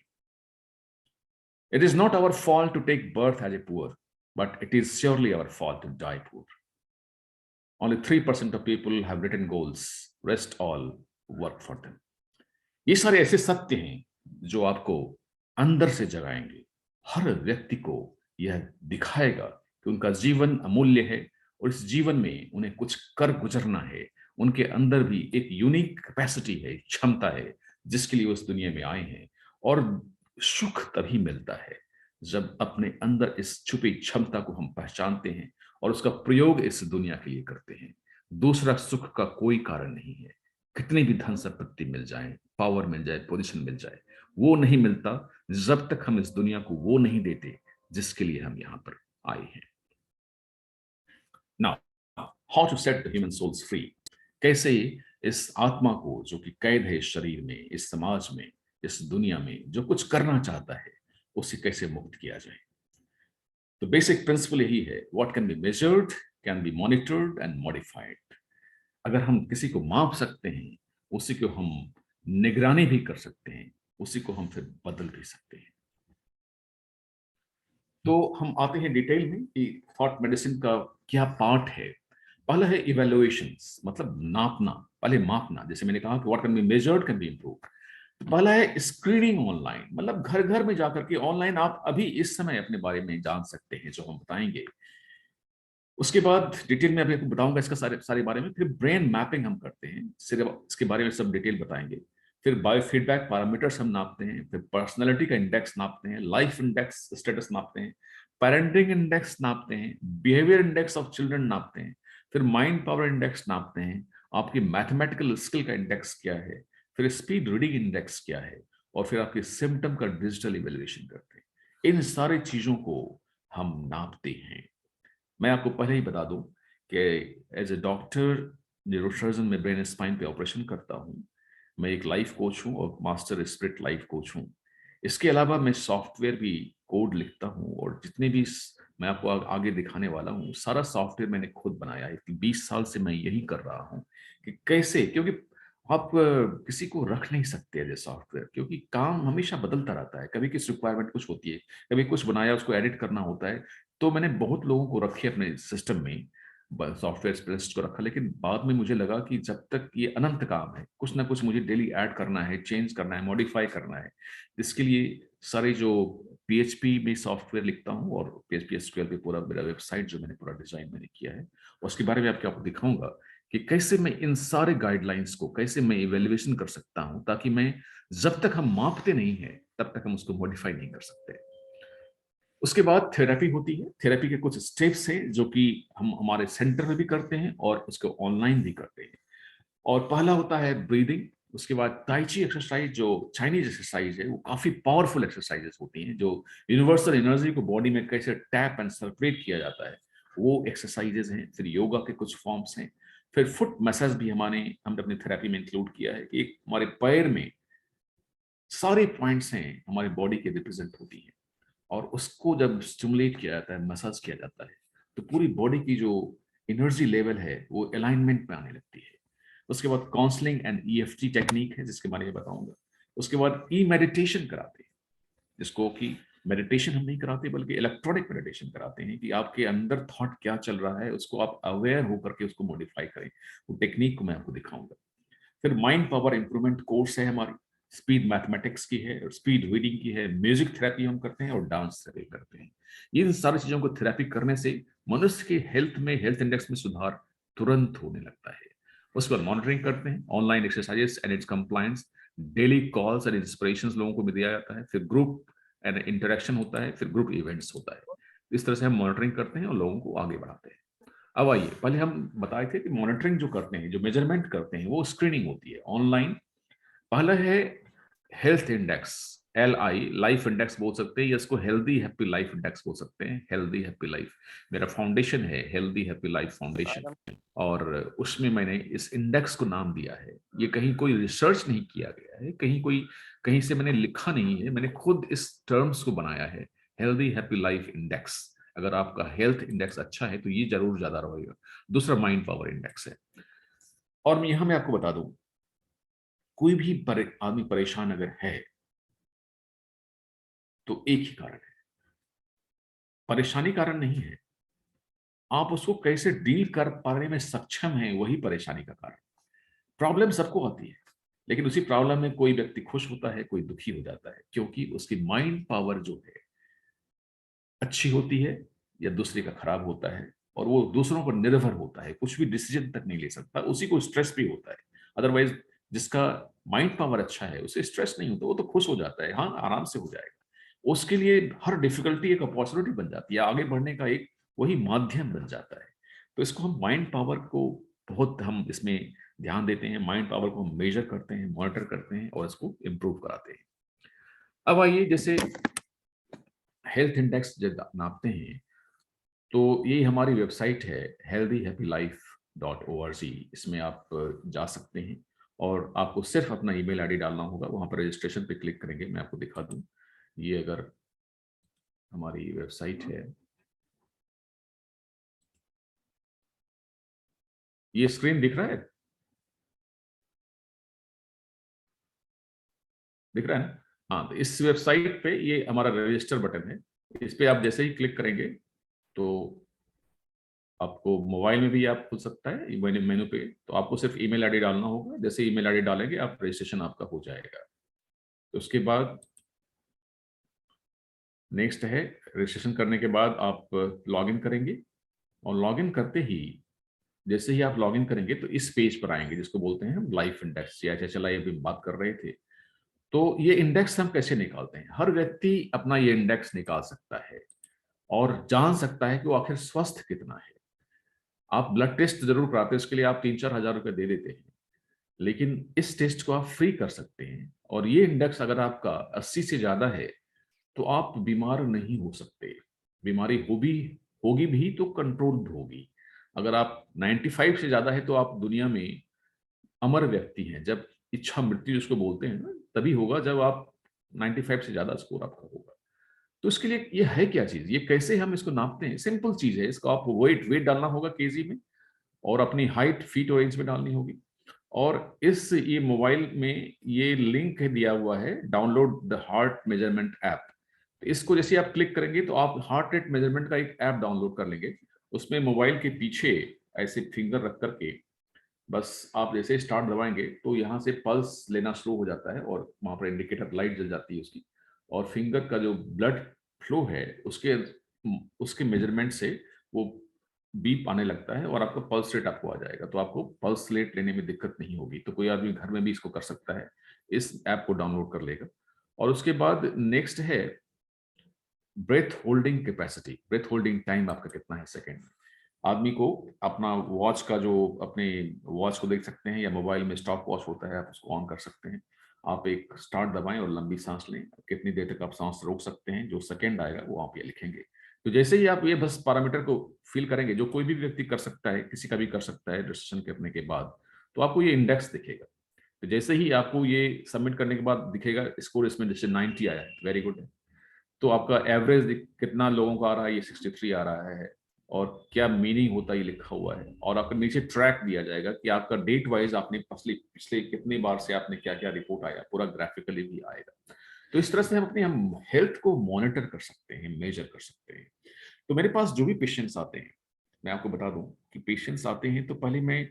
It is not our fault to take birth as a poor, but it is surely our fault to die poor. Only 3% of people have written goals. Rest all work for them. ये सारे ऐसे सत्य हैं जो आपको अंदर से जगाएंगे। हर व्यक्ति को यह दिखाएगा कि कि उनका जीवन अमूल्य है और इस जीवन में उन्हें कुछ कर गुजरना है। उनके अंदर भी एक यूनिक कैपेसिटी है, क्षमता है, जिसके लिए वो इस दुनिया में आए हैं। और सुख तभी मिलता है जब अपने अंदर इस छुपी क्षमता को हम पहचानते हैं और उसका प्रयोग इस दुनिया के लिए करते हैं। दूसरा सुख का कोई कारण नहीं है। कितनी भी धन संपत्ति मिल जाए, पावर मिल जाए, पोजीशन मिल जाए, वो नहीं मिलता जब तक हम इस दुनिया को वो नहीं देते जिसके लिए हम यहाँ पर आए हैं। Now, how to set the human souls free. कैसे इस आत्मा को जो कि कैद है इस शरीर में, इस समाज में, इस दुनिया में, जो कुछ करना चाहता है, उसे कैसे मुक्त किया जाए। तो बेसिक प्रिंसिपल यही है, what can be measured can be monitored and modified. अगर हम किसी को माप सकते हैं, उसी को हम निगरानी भी कर सकते हैं, उसी को हम फिर बदल भी सकते हैं। तो हम आते हैं डिटेल में कि थॉट मेडिसिन का क्या पार्ट है। पहला है इवेल्युएशंस, मतलब नापना, पहले मापना। जैसे मैंने कहा कि what can be measured can be improved. पहला है स्क्रीनिंग ऑनलाइन, मतलब घर घर में जाकर के ऑनलाइन आप अभी इस समय अपने बारे में जान सकते हैं, जो हम बताएंगे। उसके बाद डिटेल में अभी आपको बताऊंगा इसका सारे बारे में। फिर ब्रेन मैपिंग हम करते हैं, सिर्फ इसके बारे में सब डिटेल बताएंगे। फिर बायो फीडबैक पैरामीटर्स हम नापते हैं। फिर पर्सनालिटी का इंडेक्स नापते हैं, लाइफ इंडेक्स स्टेटस नापते हैं, पेरेंटिंग इंडेक्स नापते हैं, बिहेवियर इंडेक्स ऑफ चिल्ड्रन नापते हैं। फिर माइंड पावर इंडेक्स नापते हैं, आपकी मैथमेटिकल स्किल का इंडेक्स क्या है, फिर स्पीड रीडिंग इंडेक्स क्या है, और फिर आपके सिम्टम का डिजिटल इवेल्युएशन करते हैं। इन सारी चीजों को हम नापते हैं। मैं आपको पहले ही बता दूं कि एज ए डॉक्टर, न्यूरोसर्जन में ब्रेन स्पाइन पे ऑपरेशन करता हूं। मैं एक लाइफ कोच हूं और मास्टर स्पिरिट लाइफ कोच हूं। इसके अलावा मैं सॉफ्टवेयर भी कोड लिखता हूं, और जितने भी मैं आपको आगे दिखाने वाला हूं, सारा सॉफ्टवेयर मैंने खुद बनाया है। 20 साल से मैं यही कर रहा हूं कि कैसे, क्योंकि आप किसी को रख नहीं सकते एज ए सॉफ्टवेयर, क्योंकि काम हमेशा बदलता रहता है। कभी किस रिक्वायरमेंट कुछ होती है, कभी कुछ बनाया उसको एडिट करना होता है। तो मैंने बहुत लोगों को रखे अपने सिस्टम में, सॉफ्टवेयर स्पेशलिस्ट को रखा, लेकिन बाद में मुझे लगा कि जब तक ये अनंत काम है, कुछ ना कुछ मुझे डेली ऐड करना है, चेंज करना है, मॉडिफाई करना है। इसके लिए सारे जो PHP में सॉफ्टवेयर लिखता हूँ, और PHP SQL पे पूरा मेरा वेबसाइट जो मैंने पूरा डिजाइन मैंने किया है, उसके बारे में आपको दिखाऊंगा कि कैसे मैं इन सारे गाइडलाइंस को कैसे मैं इवेल्युएशन कर सकता हूं, ताकि मैं, जब तक हम मापते नहीं है तब तक हम उसको मॉडिफाई नहीं कर सकते। उसके बाद थेरेपी होती है। थेरेपी के कुछ स्टेप्स हैं जो कि हम हमारे सेंटर में भी करते हैं और उसको ऑनलाइन भी करते हैं। और पहला होता है ब्रीदिंग। उसके बाद ताइची एक्सरसाइज, जो चाइनीज एक्सरसाइज है, वो काफी पावरफुल एक्सरसाइजेस होती हैं, जो यूनिवर्सल एनर्जी को बॉडी में कैसे टैप एंड सर्कुलेट किया जाता है, वो एक्सरसाइजेस हैं। फिर योगा के कुछ फॉर्म्स हैं। फिर फुट मसाज भी हमने अपनी थेरेपी में इंक्लूड किया है कि हमारे पैर में सारे पॉइंट्स हैं हमारी बॉडी के रिप्रेजेंट होती हैं, और उसको जब स्टिमुलेट किया जाता है, मसाज किया जाता है, तो पूरी बॉडी की जो एनर्जी लेवल है वो अलाइनमेंट में आने लगती है। उसके बाद काउंसलिंग एंड EFT टेक्निक है, जिसके बारे में बताऊंगा। उसके बाद मेडिटेशन कराते हैं, जिसको कि मेडिटेशन हम नहीं कराते बल्कि इलेक्ट्रॉनिक मेडिटेशन कराते हैं, कि आपके अंदर थॉट क्या चल रहा है उसको आप अवेयर होकर के उसको मॉडिफाई करें। वो टेक्निक को मैं आपको दिखाऊंगा। फिर माइंड पावर इंप्रूवमेंट कोर्स है हमारी, स्पीड मैथमेटिक्स की है, स्पीड रीडिंग की है, म्यूजिक थेरेपी हम करते हैं, और डांस थेरेपी करते हैं। इन सारी चीजों को थेरेपी करने से मनुष्य के हेल्थ इंडेक्स में सुधार तुरंत होने लगता है। उसके बाद मॉनिटरिंग करते हैं, online exercises and it's compliance, daily calls and inspirations लोगों को भी दिया जाता है। फिर ग्रुप एंड इंटरेक्शन होता है, फिर ग्रुप इवेंट्स होता है। इस तरह से हम मॉनिटरिंग करते हैं और लोगों को आगे बढ़ाते हैं। अब आइए, पहले हम बताए थे कि मॉनिटरिंग जो करते हैं, जो मेजरमेंट करते हैं, वो स्क्रीनिंग होती है ऑनलाइन। पहला है health index, LI, life index बोल सकते हैं, या इसको हेल्दी हैप्पी लाइफ इंडेक्स बोल सकते हैं। हेल्दी हैप्पी लाइफ मेरा फाउंडेशन है, हेल्दी हैप्पी लाइफ फाउंडेशन, और उसमें मैंने इस इंडेक्स को नाम दिया है। ये कहीं कोई रिसर्च नहीं किया गया है, कहीं से मैंने लिखा नहीं है, मैंने खुद इस टर्म्स को बनाया है, हेल्दी हैप्पी लाइफ इंडेक्स। अगर आपका हेल्थ इंडेक्स अच्छा है तो ये जरूर ज्यादा रहेगा। दूसरा माइंड पावर इंडेक्स है। और मैं आपको बता दूं, कोई भी आदमी परेशान अगर है तो एक ही कारण है, परेशानी कारण नहीं है, आप उसको कैसे डील कर पाने में सक्षम हैं, वही परेशानी का कारण। प्रॉब्लम सबको आती है, लेकिन उसी प्रॉब्लम में कोई व्यक्ति खुश होता है, कोई दुखी हो जाता है, क्योंकि उसकी माइंड पावर जो है अच्छी होती है, या दूसरे का खराब होता है, और वो दूसरों पर निर्भर होता है, कुछ भी डिसीजन तक नहीं ले सकता, उसी को स्ट्रेस भी होता है। अदरवाइज जिसका माइंड पावर अच्छा है उसे स्ट्रेस नहीं होता, वो तो खुश हो जाता है, हाँ आराम से हो जाएगा। उसके लिए हर डिफिकल्टी एक अपॉर्चुनिटी बन जाती है, आगे बढ़ने का एक वही माध्यम बन जाता है। तो इसको हम माइंड पावर को बहुत हम इसमें ध्यान देते हैं, माइंड पावर को हम मेजर करते हैं, मॉनिटर करते हैं और इसको इम्प्रूव कराते हैं। अब आइए, जैसे हेल्थ इंडेक्स जब नापते हैं तो ये हमारी वेबसाइट है healthyhappylife.org। इसमें आप जा सकते हैं और आपको सिर्फ अपना ईमेल आईडी डालना होगा। वहां पर रजिस्ट्रेशन पे क्लिक करेंगे, मैं आपको दिखा दूं, ये अगर हमारी वेबसाइट है, ये स्क्रीन दिख रहा है, दिख रहा है ना? हाँ, तो इस वेबसाइट पे ये हमारा रजिस्टर बटन है, इस पे आप जैसे ही क्लिक करेंगे तो आपको मोबाइल में भी आप खुल सकता है मेनू पे, तो आपको सिर्फ ईमेल आईडी डालना होगा। जैसे ईमेल आईडी डालेंगे आप रजिस्ट्रेशन आपका हो जाएगा। तो उसके बाद नेक्स्ट है, रजिस्ट्रेशन करने के बाद आप लॉगिन करेंगे, और लॉगिन करते ही जैसे ही आप लॉगिन करेंगे तो इस पेज पर आएंगे जिसको बोलते हैं हम लाइफ इंडेक्स, या चला अभी बात कर रहे थे। तो ये इंडेक्स हम कैसे निकालते हैं? हर व्यक्ति अपना ये इंडेक्स निकाल सकता है और जान सकता है कि वो आखिर स्वस्थ कितना है। आप ब्लड टेस्ट जरूर कराते हैं, उसके लिए आप 3-4 हजार रुपए दे देते हैं, लेकिन इस टेस्ट को आप फ्री कर सकते हैं। और ये इंडेक्स अगर आपका 80 से ज्यादा है तो आप बीमार नहीं हो सकते। बीमारी होगी भी तो कंट्रोल्ड होगी। अगर आप 95 से ज्यादा है तो आप दुनिया में अमर व्यक्ति हैं। जब इच्छा मृत्यु जिसको बोलते हैं ना, तभी होगा जब आप 95 से ज्यादा स्कोर आपका होगा। तो इसके लिए ये है क्या चीज, ये कैसे हम इसको नापते हैं? सिंपल चीज है, इसको आप वेट वेट डालना होगा केजी में, और अपनी हाइट फीट और इंच में डालनी होगी। और इस ये मोबाइल में ये लिंक है दिया हुआ है, download the heart measurement app. इसको जैसे आप क्लिक करेंगे तो आप हार्ट रेट मेजरमेंट का एक ऐप डाउनलोड कर लेंगे। उसमें मोबाइल के पीछे ऐसे फिंगर रख करके बस आप जैसे स्टार्ट दबाएंगे तो यहाँ से पल्स लेना शुरू हो जाता है, और वहां पर इंडिकेटर लाइट जल जाती है उसकी, और फिंगर का जो ब्लड फ्लो है उसके उसके मेजरमेंट से वो बीप आने लगता है और आपका पल्स रेट आपको आ जाएगा। तो आपको पल्स रेट लेने में दिक्कत नहीं होगी। तो कोई आदमी घर में भी इसको कर सकता है, इस ऐप को डाउनलोड कर लेगा। और उसके बाद नेक्स्ट है breath holding capacity, breath holding time आपका कितना है सेकेंड में। आदमी को अपना वॉच का जो अपने वॉच को देख सकते हैं, या मोबाइल में स्टॉप वॉच होता है, आप उसको ऑन कर सकते हैं। आप एक स्टार्ट दबाएं और लंबी सांस लें, कितनी देर तक आप सांस रोक सकते हैं, जो सेकंड आएगा वो आप ये लिखेंगे। तो जैसे ही आप ये बस पैरामीटर को फिल करेंगे, जो कोई भी व्यक्ति कर सकता है, किसी का भी कर सकता है रजिस्ट्रेशन करने के बाद, तो आपको ये इंडेक्स दिखेगा। तो जैसे ही आपको ये सबमिट करने के बाद दिखेगा स्कोर, इसमें जैसे 90 आया है, वेरी गुड है। तो आपका एवरेज कितना लोगों का आ रहा है, ये 63 आ रहा है, और क्या मीनिंग होता है ये लिखा हुआ है। और आपका नीचे ट्रैक दिया जाएगा कि आपका डेट वाइज आपने पिछले कितनी बार से आपने क्या क्या रिपोर्ट आया, पूरा ग्राफिकली भी आएगा। तो इस तरह से हम हेल्थ को मॉनिटर कर सकते हैं, मेजर कर सकते हैं। तो मेरे पास जो भी पेशेंट्स आते हैं, मैं आपको बता दूं कि पेशेंट्स आते हैं तो पहले मैं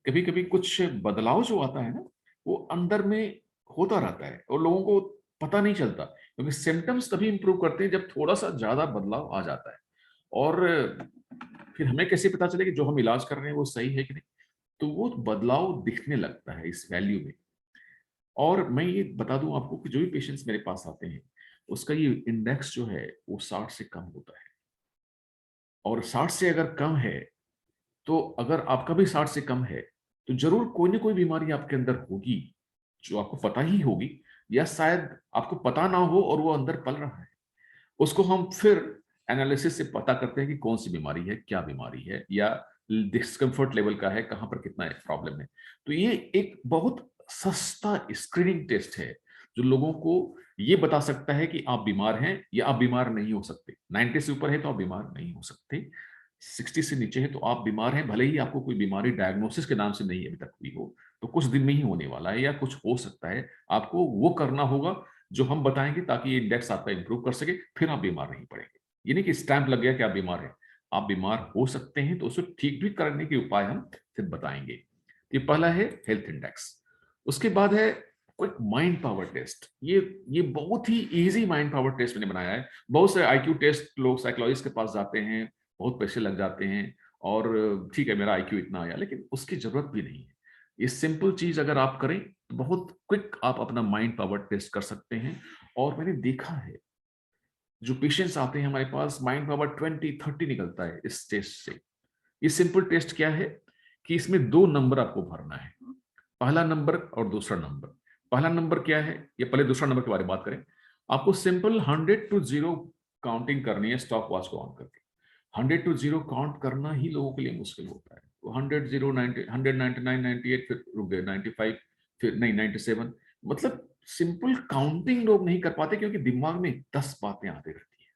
कभी कभी कुछ बदलाव जो आता है ना, वो अंदर में होता रहता है और लोगों को पता नहीं चलता, क्योंकि सिम्टम्स तभी इंप्रूव करते हैं जब थोड़ा सा ज्यादा बदलाव आ जाता है। और फिर हमें कैसे पता चले कि जो हम इलाज कर रहे हैं वो सही है कि नहीं? तो वो बदलाव दिखने लगता है इस वैल्यू में। और मैं ये बता दूं आपको कि जो भी पेशेंट्स मेरे पास आते हैं उसका ये इंडेक्स जो है वो 60 से कम होता है। और 60 से अगर कम है, तो अगर आपका भी 60 से कम है, तो जरूर कोई ना कोई बीमारी आपके अंदर होगी जो आपको पता ही होगी, या शायद आपको पता ना हो और वो अंदर पल रहा है। उसको हम फिर एनालिसिस से पता करते हैं कि कौन सी बीमारी है, क्या बीमारी है, या डिस्कम्फर्ट लेवल का है, कहां पर कितना प्रॉब्लम है। तो ये एक बहुत सस्ता स्क्रीनिंग टेस्ट है जो लोगों को ये बता सकता है कि आप बीमार हैं या आप बीमार नहीं हो सकते। 90 से ऊपर है तो आप बीमार नहीं हो सकते, 60 से नीचे है तो आप बीमार हैं, भले ही आपको कोई बीमारी डायग्नोसिस के नाम से नहीं अभी तक हुई हो, तो कुछ दिन में ही होने वाला है या कुछ हो सकता है। आपको वो करना होगा जो हम बताएंगे, ताकि ये इंडेक्स आपका इंप्रूव कर सके, फिर आप बीमार नहीं पड़ेंगे। ये नहीं कि स्टैंप लग गया कि आप बीमार हैं। आप बीमार हो सकते हैं तो उसको ठीक भी करने के उपाय हम फिर बताएंगे। ये पहला है हेल्थ इंडेक्स। उसके बाद है क्विक माइंड पावर टेस्ट। ये बहुत ही इजी माइंड पावर टेस्ट मैंने बनाया है। बहुत से आईक्यू टेस्ट लोग साइकोलॉजिस्ट के पास जाते हैं, बहुत पैसे लग जाते हैं, और ठीक है मेरा आईक्यू इतना आया, लेकिन उसकी जरूरत भी नहीं है। ये सिंपल चीज अगर आप करें तो बहुत क्विक आप अपना माइंड पावर टेस्ट कर सकते हैं। और मैंने देखा है जो पेशेंट्स आते हैं हमारे पास, माइंड पावर 20-30 निकलता है इस टेस्ट से। ये सिंपल टेस्ट क्या है कि इसमें 2 नंबर आपको भरना है, पहला नंबर और दूसरा नंबर। पहला नंबर क्या है, या पहले दूसरा नंबर के बारे में बात करें। आपको सिंपल 100 to 0 काउंटिंग करनी है स्टॉप वॉच को ऑन करके। 100 to 0 काउंट करना ही लोगों के लिए मुश्किल होता है। 100, 0, 90, 100, 99, 98, फिर रुक गए 95, फिर नहीं 97। मतलब सिंपल काउंटिंग लोग नहीं कर पाते क्योंकि दिमाग में 10 बातें आती रहती है।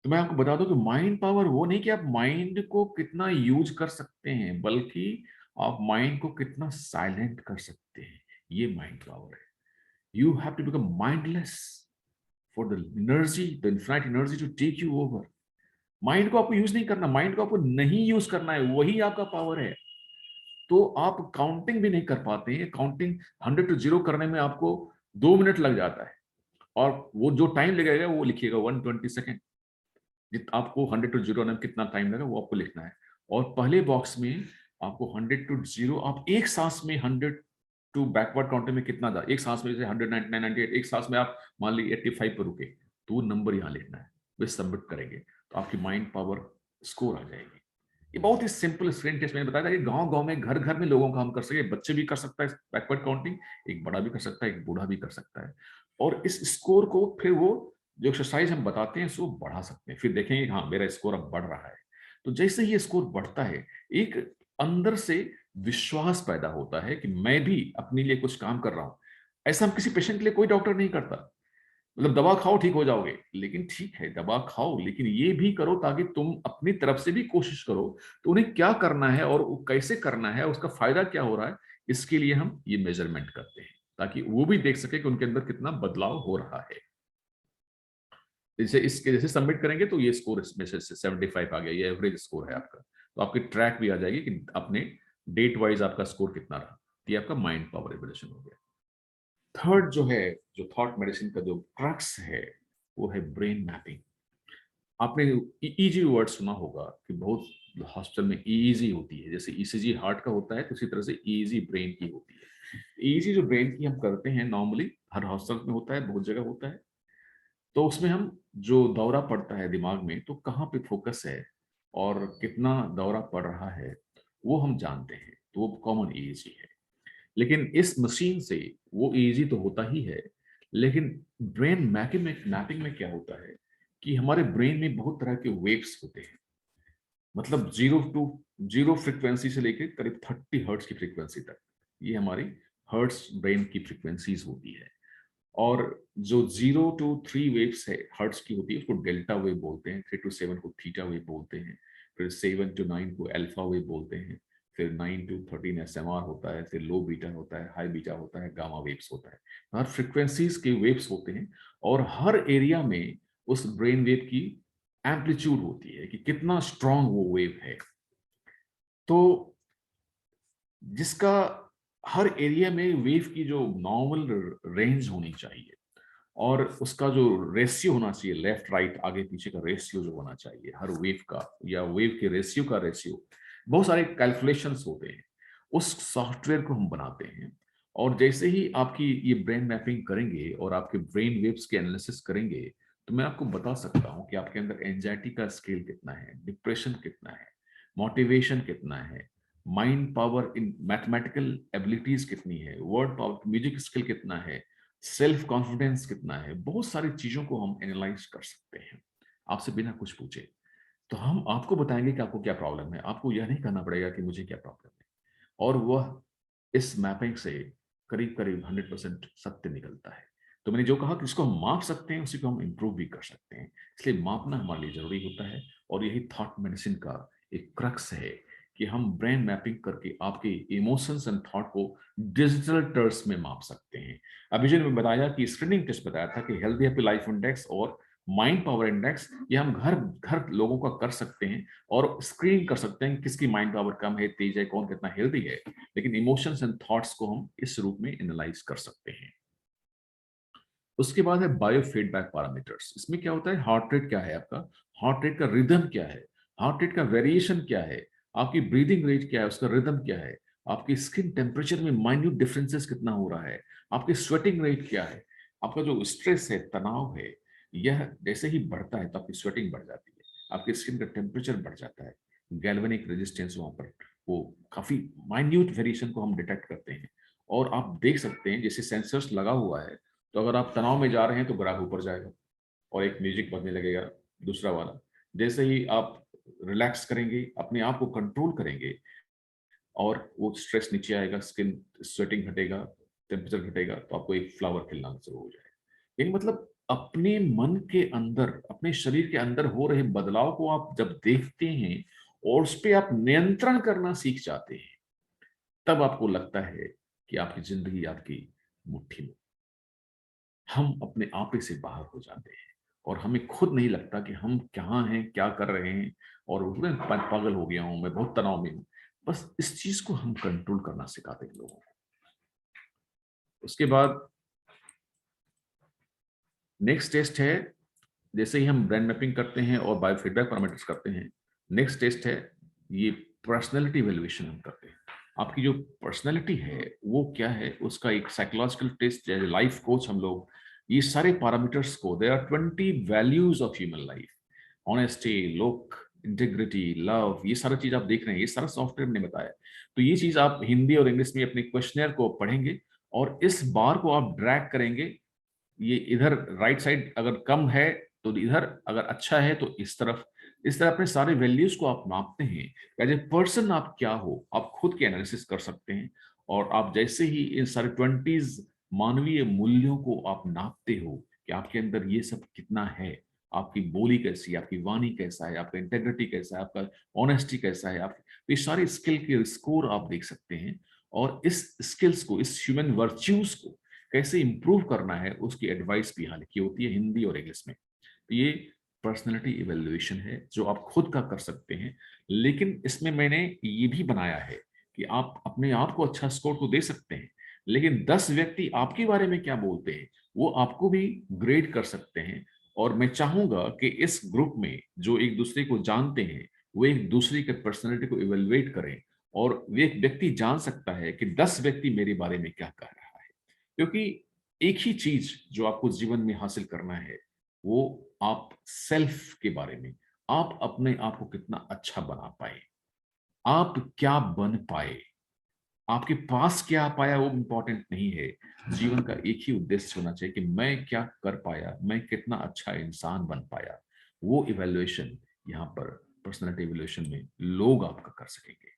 तो मैं आपको बता दूं कि माइंड पावर वो नहीं कि आप माइंड को कितना यूज कर सकते हैं, बल्कि आप माइंड को कितना साइलेंट कर सकते हैं, ये माइंड पावर है। You have to become mindless for the energy, the infinite energy to take you over. Mind को आपको यूज नहीं करना, माइंड को आपको नहीं यूज करना है, वही आपका पावर है। तो आप काउंटिंग भी नहीं कर पाते हैं। काउंटिंग 100 to 0 करने में आपको 2 मिनट लग जाता है, और वो जो टाइम लगेगा वो लिखिएगा 120 सेकेंड। आपको 100 to 0 में कितना टाइम लगा वो आपको लिखना है। और पहले बॉक्स में आपको 100 to 0, आप एक सांस में 100 टू बैकवर्ड काउंटिंग में कितना था, एक सांस में जैसे 199, 98, एक सांस में आप मान लीजिए 85 पर रुके, तो वो नंबर यहाँ लिखना है। वे सबमिट करेंगे तो आपकी माइंड पावर स्कोर आ जाएगी। ये बहुत ही सिंपल स्क्रीन टेस्ट मैंने बताया था कि गांव-गांव में, घर-घर में लोगों का हम कर सके। बच्चे भी कर सकता है बैकवर्ड काउंटिंग, एक बड़ा भी कर सकता है, एक बूढ़ा भी कर सकता है। और इस स्कोर को फिर वो जो एक्सरसाइज हम बताते हैं उसको बढ़ा सकते हैं। फिर देखेंगे हाँ मेरा स्कोर अब बढ़ रहा है। तो जैसे ही ये स्कोर बढ़ता है, एक अंदर से विश्वास पैदा होता है कि मैं भी अपने लिए कुछ काम कर रहा हूं। ऐसा हम किसी पेशेंट के लिए कोई डॉक्टर नहीं करता। मतलब दवा खाओ ठीक हो जाओगे, लेकिन ठीक है दवा खाओ, लेकिन ये भी करो ताकि तुम अपनी तरफ से भी कोशिश करो। तो उन्हें क्या करना है और कैसे करना है, उसका फायदा क्या हो रहा है, इसके लिए हम ये मेजरमेंट करते हैं ताकि वो भी देख सके कि उनके अंदर कितना बदलाव हो रहा है। जैसे सबमिट करेंगे तो ये स्कोर इसमें से 75 आ गया, ये एवरेज स्कोर है आपका। तो आपकी ट्रैक भी आ जाएगी कि अपने डेट वाइज आपका स्कोर कितना रहा। ये आपका माइंड पावर एवोल्यूशन हो गया। थर्ड जो है, जो थॉट मेडिसिन का जो क्रक्स है, वो है ब्रेन मैपिंग। आपने ईईजी वर्ड सुना होगा कि बहुत हॉस्पिटल में ईईजी होती है। जैसे ईसीजी हार्ट का होता है तो उसी तरह से ईईजी ब्रेन की होती है। ईईजी जो ब्रेन की हम करते हैं नॉर्मली हर हॉस्पिटल में होता है, बहुत जगह होता है। तो उसमें हम जो दौरा पड़ता है दिमाग में, तो कहाँ पे फोकस है और कितना दौरा पड़ रहा है वो हम जानते हैं, तो वो कॉमन ईईजी है। लेकिन इस मशीन से वो ईजी तो होता ही है, लेकिन ब्रेन मैपिंग में क्या होता है कि हमारे ब्रेन में बहुत तरह के वेव्स होते हैं। मतलब 0 फ्रीक्वेंसी से लेकर करीब 30 हर्ट्ज की फ्रीक्वेंसी तक, ये हमारी हर्ट्ज ब्रेन की फ्रीक्वेंसीज होती है। और जो 0 to 3 वेव्स है हर्ट्ज की होती है, उसको डेल्टा वेव बोलते हैं। 3 to 7 को थीटा वेव बोलते हैं। फिर 7 to 9 को अल्फा वेव बोलते हैं। फिर 9 to 13 एसएमआर होता है। फिर लो बीटा होता है, हाई बीटा होता है, गामा वेव्स होता है। हर फ्रीक्वेंसीज के वेव्स होते हैं, और हर एरिया में उस ब्रेन वेव की एम्पलीट्यूड होती है कि कितना स्ट्रांग वो वेव है। तो जिसका हर एरिया में वेव की जो नॉर्मल रेंज होनी चाहिए, और उसका जो रेशियो होना चाहिए, लेफ्ट राइट आगे पीछे का रेशियो जो होना चाहिए हर वेव का, या वेव के रेशियो का रेशियो, बहुत सारे कैलकुलेशंस होते हैं। उस सॉफ्टवेयर को हम बनाते हैं। और जैसे ही आपकी ये ब्रेन मैपिंग करेंगे और आपके ब्रेन वेव्स के एनालिसिस करेंगे, तो मैं आपको बता सकता हूँ कि आपके अंदर एंजाइटी का स्केल कितना है, डिप्रेशन कितना है, मोटिवेशन कितना है, mind power in mathematical abilities कितनी है, वर्ड पावर, म्यूजिक स्किल कितना है, सेल्फ कॉन्फिडेंस कितना है। बहुत सारी चीजों को हम एनालाइज कर सकते हैं आपसे बिना कुछ पूछे। तो हम आपको बताएंगे कि आपको क्या प्रॉब्लम है। आपको यह नहीं करना पड़ेगा कि मुझे क्या प्रॉब्लम है। और वह इस मैपिंग से करीब करीब 100% सत्य निकलता है। तो मैंने जो कहा कि इसको हम माप सकते हैं, उसी को हम इम्प्रूव भी कर सकते हैं। इसलिए मापना हमारे लिए जरूरी होता है। और यही थॉट मेडिसिन का एक क्रक्स है कि हम ब्रेन मैपिंग करके आपके इमोशंस एंड थॉट को डिजिटल टर्म्स में माप सकते हैं। अभी जो मैंने बताया कि स्क्रीनिंग टेस्ट बताया था कि हेल्दी हैप्पी लाइफ इंडेक्स और माइंड पावर इंडेक्स ये हम घर घर लोगों का कर सकते हैं और स्क्रीन कर सकते हैं किसकी माइंड पावर कम है, तेज है, कौन कितना हेल्दी है। लेकिन इमोशंस एंड थॉट्स को हम इस रूप में एनालाइज कर सकते हैं। उसके बाद है बायो फीडबैक पैरामीटर्स। इसमें क्या होता है, हार्ट रेट क्या है आपका, हार्ट रेट का रिदम क्या है, हार्ट रेट का वेरिएशन क्या है, आपकी ब्रीदिंग रेट क्या है, उसका रिदम क्या है, आपकी स्किन टेम्परेचर में माइन्यूट डिफरेंसेस कितना हो रहा है, आपकी स्वेटिंग रेट क्या है, आपका जो स्ट्रेस है, तनाव है, यह जैसे ही बढ़ता है तो आपकी स्वेटिंग बढ़ जाती है, आपकी स्किन का टेम्परेचर बढ़ जाता है, गैल्वेनिक रेजिस्टेंस वहां पर वो काफी माइन्यूट वेरिएशन को हम डिटेक्ट करते हैं। और आप देख सकते हैं जैसे सेंसर्स लगा हुआ है, तो अगर आप तनाव में जा रहे हैं तो ग्राफ ऊपर जाएगा और एक म्यूजिक बजने लगेगा दूसरा वाला। जैसे ही आप रिलैक्स करेंगे, अपने आप को कंट्रोल करेंगे और वो स्ट्रेस नीचे आएगा, स्किन स्वेटिंग घटेगा, टेम्परेचर घटेगा, तो आपको एक फ्लावर खिलना शुरू हो जाएगा। यानी मतलब अपने मन के अंदर, अपने शरीर के अंदर हो रहे बदलाव को आप जब देखते हैं और उस पर आप नियंत्रण करना सीख जाते हैं, तब आपको लगता है कि आपकी जिंदगी आपकी मुट्ठी में, हम अपने आप ही से बाहर हो जाते हैं और हमें खुद नहीं लगता कि हम कहाँ हैं, क्या कर रहे हैं, और मैं पागल हो गया हूं, मैं बहुत तनाव में हूं। बस इस चीज को हम कंट्रोल करना सिखाते हैं लोगों को। उसके बाद नेक्स्ट टेस्ट है, जैसे ही हम ब्रेन मैपिंग करते हैं और बायोफीडबैक पैरामीटर्स करते हैं, नेक्स्ट टेस्ट है ये पर्सनैलिटी इवैल्यूएशन हम करते हैं। आपकी जो पर्सनैलिटी है वो क्या है, उसका एक साइकोलॉजिकल टेस्ट, जैसे लाइफ कोच हम लोग ये सारे पैरामीटर्स को, there are 20 values of human life, honesty, look, integrity, love, ये सारा चीज आप देख रहे हैं, ये सारा सॉफ्टवेयर ने बताया। तो ये चीज आप हिंदी और इंग्लिश में अपने क्वेश्चनर को पढ़ेंगे और इस बार को आप ड्रैग करेंगे, ये इधर राइट साइड अगर कम है तो इधर, अगर अच्छा है तो इस तरफ। इस तरह अपने सारे वैल्यूज को आप नापते हैं, एज ए पर्सन आप क्या हो, आप खुद के एनालिसिस कर सकते हैं। और आप जैसे ही इन सारे 20 मानवीय मूल्यों को आप नापते हो कि आपके अंदर ये सब कितना है, आपकी बोली कैसी है, आपकी वाणी कैसा है, आपका इंटेग्रिटी कैसा है, आपका ऑनेस्टी कैसा है, आप ये सारी स्किल के स्कोर आप देख सकते हैं। और इस स्किल्स को, इस ह्यूमन वर्च्यूज को कैसे इंप्रूव करना है, उसकी एडवाइस भी यहाँ लिखी होती है हिंदी और इंग्लिश में। तो ये पर्सनैलिटी इवैल्यूएशन है जो आप खुद का कर सकते हैं। लेकिन इसमें मैंने ये भी बनाया है कि आप अपने आप को अच्छा स्कोर तो दे सकते हैं, लेकिन 10 व्यक्ति आपके बारे में क्या बोलते हैं वो आपको भी ग्रेड कर सकते हैं। और मैं चाहूंगा कि इस ग्रुप में जो एक दूसरे को जानते हैं वो एक दूसरे के पर्सनैलिटी को इवैल्यूएट करें, और वो एक व्यक्ति जान सकता है कि 10 व्यक्ति मेरे बारे में क्या कह रहा है। क्योंकि एक ही चीज जो आपको जीवन में हासिल करना है वो आप सेल्फ के बारे में, आप अपने आप को कितना अच्छा बना पाए, आप क्या बन पाए, आपके पास क्या आ पाया वो इंपॉर्टेंट नहीं है। जीवन का एक ही उद्देश्य होना चाहिए कि मैं क्या कर पाया, मैं कितना अच्छा इंसान बन पाया। वो इवैल्यूएशन यहाँ पर पर्सनैलिटी इवैल्यूएशन में लोग आपका कर सकेंगे।